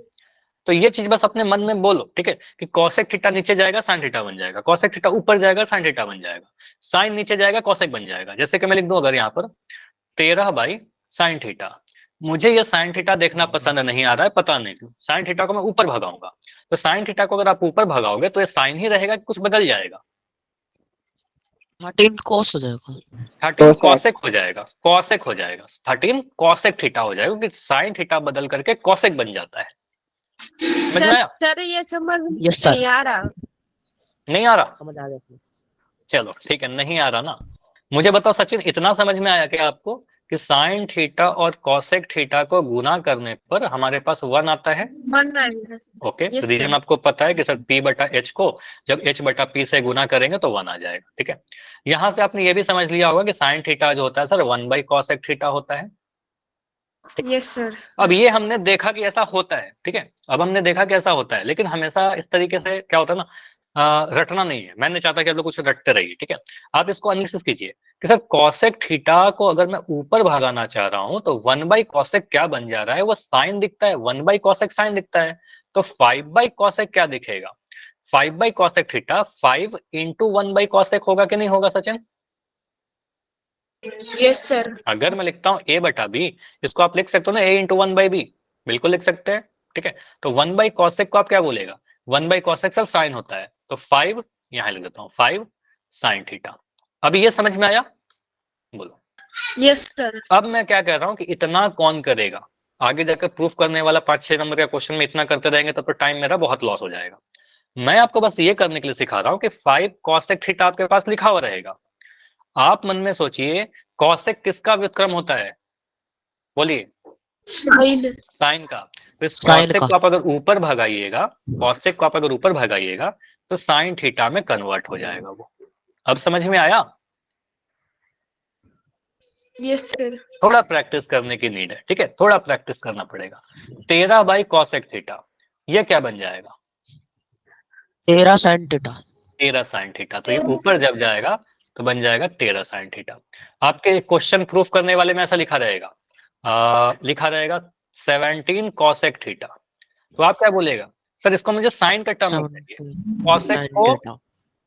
तो ये चीज बस अपने मन में बोलो, ठीक है, कि कॉसेक थीटा नीचे जाएगा साइन थीटा बन जाएगा, कॉसेक थीटा ऊपर जाएगा साइन थीटा बन जाएगा, साइन नीचे जाएगा कॉसेक बन जाएगा। जैसे कि मैं लिख दूं अगर यहाँ पर 13/sin थीटा, मुझे ये साइन थीटा देखना पसंद नहीं आ रहा है, पता नहीं क्यों, साइन थीटा को मैं ऊपर भगाऊंगा। तो साइन थीटा को अगर आप ऊपर भगाओगे तो ये साइन ही रहेगा कि कुछ बदल जाएगा, 13 cos हो जाएगा। 13 कॉसेक हो जाएगा, कॉसेक हो जाएगा, 13 कॉसेक थीटा हो जाएगा, क्योंकि साइन थीटा बदल करके कॉसेक बन जाता है। समझ में आया? सर ये समझ यस सर। नहीं आ रहा। नहीं आ रहा? समझ आ गया। चलो ठीक है, नहीं आ रहा ना, मुझे बताओ सचिन, इतना समझ में आया क्या आपको कि साइन थीटा और कॉसेक थीटा को गुना करने पर हमारे पास 1 आता है? मन आएगा। Okay, Yes, reason sir. आपको पता है कि सर p/h को जब h/p से गुना करेंगे तो 1 आ जाएगा। ठीक है, यहां से आपने ये भी समझ लिया होगा कि साइन थीटा जो होता है सर 1/कॉसेक थीटा होता है। Yes sir. अब ये हमने देखा कि ऐसा होता है, ठीक है, अब हमने देखा कि ऐसा होता है, लेकिन हमेशा इस तरीके से क्या होता है ना, रटना नहीं है। मैंने चाहता कि आप लोग कुछ रटते रहिए। ठीक है, आप इसको एनालिसिस कीजिए कि सर कॉसेक थीटा को अगर मैं ऊपर भगाना चाह रहा हूं तो 1/कॉसेक क्या बन जा रहा है, वो साइन दिखता है, 1/कॉसेक साइन दिखता है, तो 5/कॉसेक क्या दिखेगा, 5/कॉसेक थीटा 5 इंटू 1/कॉसेक होगा कि नहीं होगा सचिन? Yes sir. अगर मैं लिखता हूँ a/b, इसको आप लिख सकते हो ना a इंटू 1/b, बिल्कुल लिख सकते हैं। ठीक है। तो 1/cosec को आप क्या बोलेगा, 1/cosec सर साइन होता है, तो 5 यहाँ लिख देता हूँ, 5 sin थीटा। अब ये समझ में आया, बोलो। Yes sir. अब मैं क्या कह रहा हूँ कि इतना कौन करेगा, आगे जाकर प्रूफ करने वाला 5-6 नंबर का क्वेश्चन में इतना करते रहेंगे तब तो टाइम मेरा बहुत लॉस हो जाएगा। मैं आपको बस ये करने के लिए सिखा रहा हूँ कि 5 cosec थीटा आपके पास लिखा हुआ रहेगा। आप मन में सोचिए cosec किसका व्युत्क्रम होता है, बोलिए। साइन। साइन का। तो इस Sin cosec का। को आप अगर ऊपर भगाइएगा, cosec को आप अगर ऊपर भगाइएगा तो साइन थीटा में कन्वर्ट हो जाएगा वो। अब समझ में आया? Yes sir. थोड़ा प्रैक्टिस करने की नीड है, ठीक है, थोड़ा प्रैक्टिस करना पड़ेगा। 13/cosec थीटा ये क्या बन जाएगा, 13 sin थीटा। 13 sin theta. तो ये ऊपर जब जाएगा तो बन जाएगा 13 sin थीटा। आपके क्वेश्चन प्रूफ करने वाले में ऐसा लिखा रहेगा, लिखा रहेगा 17 cosec थीटा। तो आप क्या बोलेगा, सर इसको मुझे साइन का टर्म में चाहिए, cosec sin को थीटा।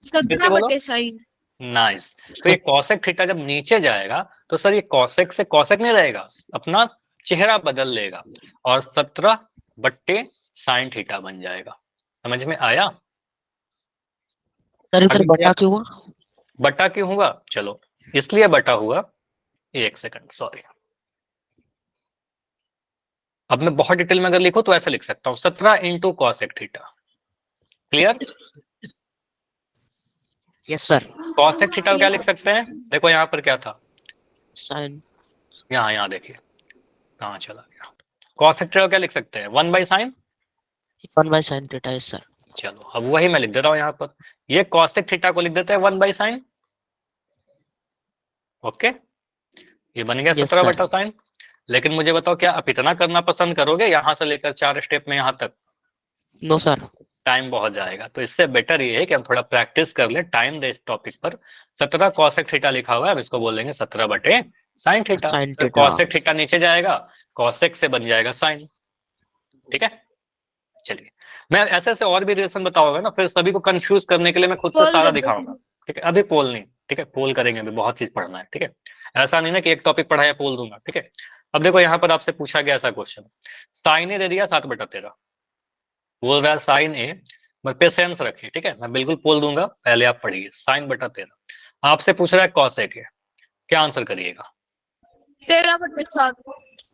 फिर से बोलो। 17/sin। नाइस। तो ये cosec थीटा जब नीचे जाएगा तो सर ये cosec से cosec नहीं रहेगा, अपना चेहरा बदल लेगा और 17/sin थीटा बन जाएगा। समझ में आया? सर इधर अभी बटा क्यों हुआ? बटा क्यों हुआ, चलो इसलिए बटा हुआ, एक सेकंड सॉरी। अब मैं बहुत डिटेल में अगर लिखूं तो ऐसा लिख सकता हूं 17 into cosec theta. Clear? Yes sir. cosec theta को क्या लिख सकते हैं, देखो यहाँ पर क्या था, sin यहाँ देखिए कहाँ चला गया। cosec थीटा को क्या लिख सकते हैं, 1/sin। 1/sin theta. Yes sir. चलो अब वही मैं लिख दे रहा हूँ यहाँ पर, ये cosec थीटा को लिख देते हैं 1/sin। ओके, ये बन गया Yes, 17/sin। लेकिन मुझे बताओ क्या आप इतना करना पसंद करोगे, यहाँ से लेकर 4 स्टेप में यहाँ तक? No sir. टाइम बहुत जाएगा, तो इससे बेटर ये है कि हम थोड़ा प्रैक्टिस कर ले, टाइम दे इस टॉपिक पर। 17 cosec थीटा लिखा हुआ है, अब इसको बोलेंगे 17/sin थीटा। Sin तो थीटा। cosec थीटा नीचे जाएगा, cosec से बन जाएगा साइन। ठीक है, चलिए मैं ऐसे ऐसे और भी रिलेशन बताऊंगा ना, फिर सभी को कंफ्यूज करने के लिए मैं खुद से पोल सारा कर दो दिखाऊंगा। ठीक है, अभी पोल नहीं, ठीक है, पोल करेंगे, अभी बहुत चीज पढ़ना है। ठीक है, ऐसा नहीं ना कि एक टॉपिक पढ़ाया पोल दूंगा। ठीक है, अब देखो यहाँ पर आपसे पूछा गया ऐसा क्वेश्चन, साइन ए दे दिया 7/13, बोल रहा है साइन ए, बस पेशेंस रखिए। ठीक है, मैं बिल्कुल पोल दूंगा, पहले आप पढ़िए। sin/13 आपसे पूछ रहा है cosec है, क्या आंसर करिएगा? 13/7।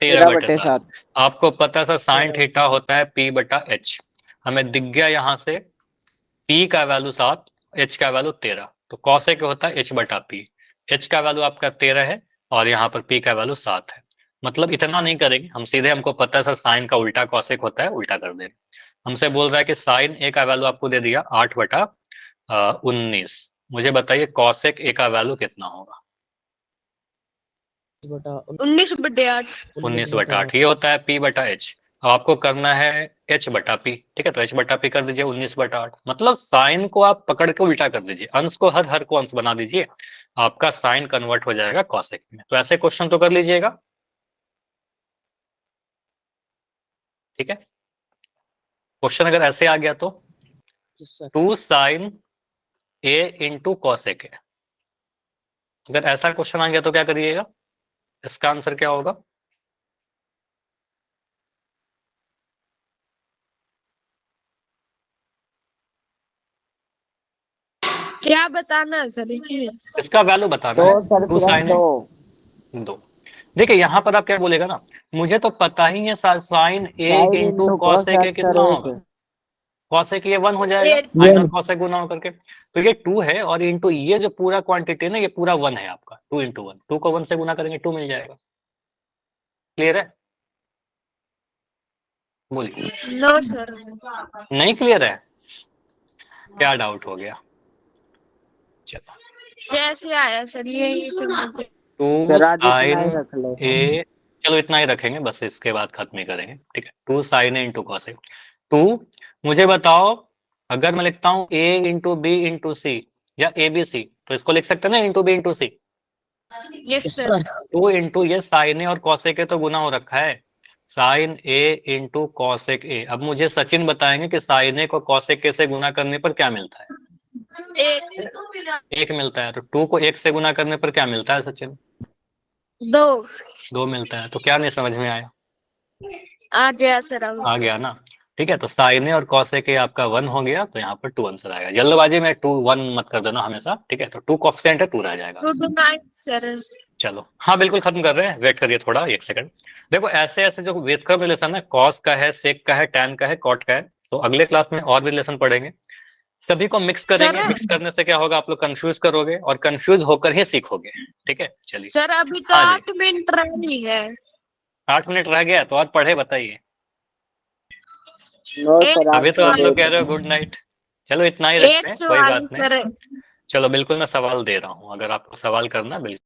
13/7। आपको पता है साइन थीटा होता है p/h, हमें दिख गया यहाँ से p का वैल्यू 7, h का वैल्यू 13, तो cosec होता है h/p। h का वैल्यू आपका 13 है और यहाँ पर p का वैल्यू 7 है। मतलब इतना नहीं करेंगे हम सीधे, हमको पता है सर साइन का उल्टा cosec होता है, उल्टा कर देंगे। हमसे बोल रहा है कि साइन ए का वैल्यू आपको दे दिया 8/19, मुझे बताइए cosec ए का वैल्यू कितना होगा? 19/8। 19/8, ये होता है p/h। अब आपको करना है h/p। ठीक है, तो h/p कर दीजिए 19/8। मतलब साइन को आप पकड़ के उल्टा कर दीजिए, अंश को हर को अंश बना दीजिए, आपका साइन कन्वर्ट हो जाएगा cosec में। तो ऐसे क्वेश्चन तो कर लीजिएगा। ठीक है, क्वेश्चन अगर ऐसे आ गया तो Yes, sir. 2 sin a into cosec है, अगर ऐसा क्वेश्चन आ गया तो क्या करिएगा, इसका आंसर क्या होगा? क्या बताना है सर इसमें? इसका वैल्यू बताना है। 2 sin है 2। देखिए यहाँ पर आप क्या बोलेगा ना, मुझे तो पता ही है साइन ए इंटू cosec ए कितना होगा, cosec ये 1 हो जाएगा, साइन और cosec गुना होकर के। तो ये 2 है और इंटू ये जो पूरा क्वांटिटी है ना, ये पूरा 1 है आपका, 2 इंटू 1, 2 को 1 से गुना करेंगे 2 मिल जाएगा। क्लियर है, बोलिए। No sir. नहीं क्लियर है, क्या डाउट हो गया? चलो कैसे आया सर ये 2 sin ए, चलो इतना ही रखेंगे बस, इसके बाद खत्म ही करेंगे। ठीक है, 2 sin ए इंटू cosec। 2, मुझे बताओ अगर मैं लिखता हूँ a इंटू बी इंटू सी या ए बी सी, तो इसको लिख सकते हैं ना into B into C. Yes Yes, sir. sir. 2 into ये साइन ए और cosec ए तो गुना हो रखा है, sine A into cosec A. अब मुझे सचिन बताएंगे कि साइन ए को cosec ए से गुना करने पर क्या मिलता है? 1 मिलता है। तो 2 को 1 से गुना करने पर क्या मिलता है सचिन? 2। 2 मिलता है। तो क्या नहीं समझ में आया? आ गया सर अब। आ गया ना, ठीक है। तो साइन ए और कॉस ए के आपका 1 हो गया, तो यहाँ पर 2 आंसर आएगा। जल्दबाजी में 2 1 मत कर देना हमेशा, ठीक है। तो 2 कोफिशिएंट है, 2 रह जाएगा। Good night sir. चलो हाँ बिल्कुल खत्म कर रहे हैं, वेट करिए थोड़ा 1 सेकंड। देखो ऐसे ऐसे जो व्युत्क्रम रिलेशन है, कॉस का है, सेक का है, टैन का है, कॉट का है, तो अगले क्लास में और भी रिलेशन पढ़ेंगे। सभी को मिक्स करेंगे, सर- मिक्स करने से क्या होगा, आप लोग कंफ्यूज करोगे और कंफ्यूज होकर ही सीखोगे, ठीक है। चलिए सर अभी तो हाँ 8 मिनट रही है। 8 मिनट रह गया, तो और पढ़े बताइए। नो एक सर अभी तो आप लोग कह रहे हो गुड नाइट। चलो इतना ही रखते हैं, कोई बात नहीं। सर चलो बिल्कुल मैं सवाल दे रहा हूँ, अगर आपको सवाल करना बिल्कुल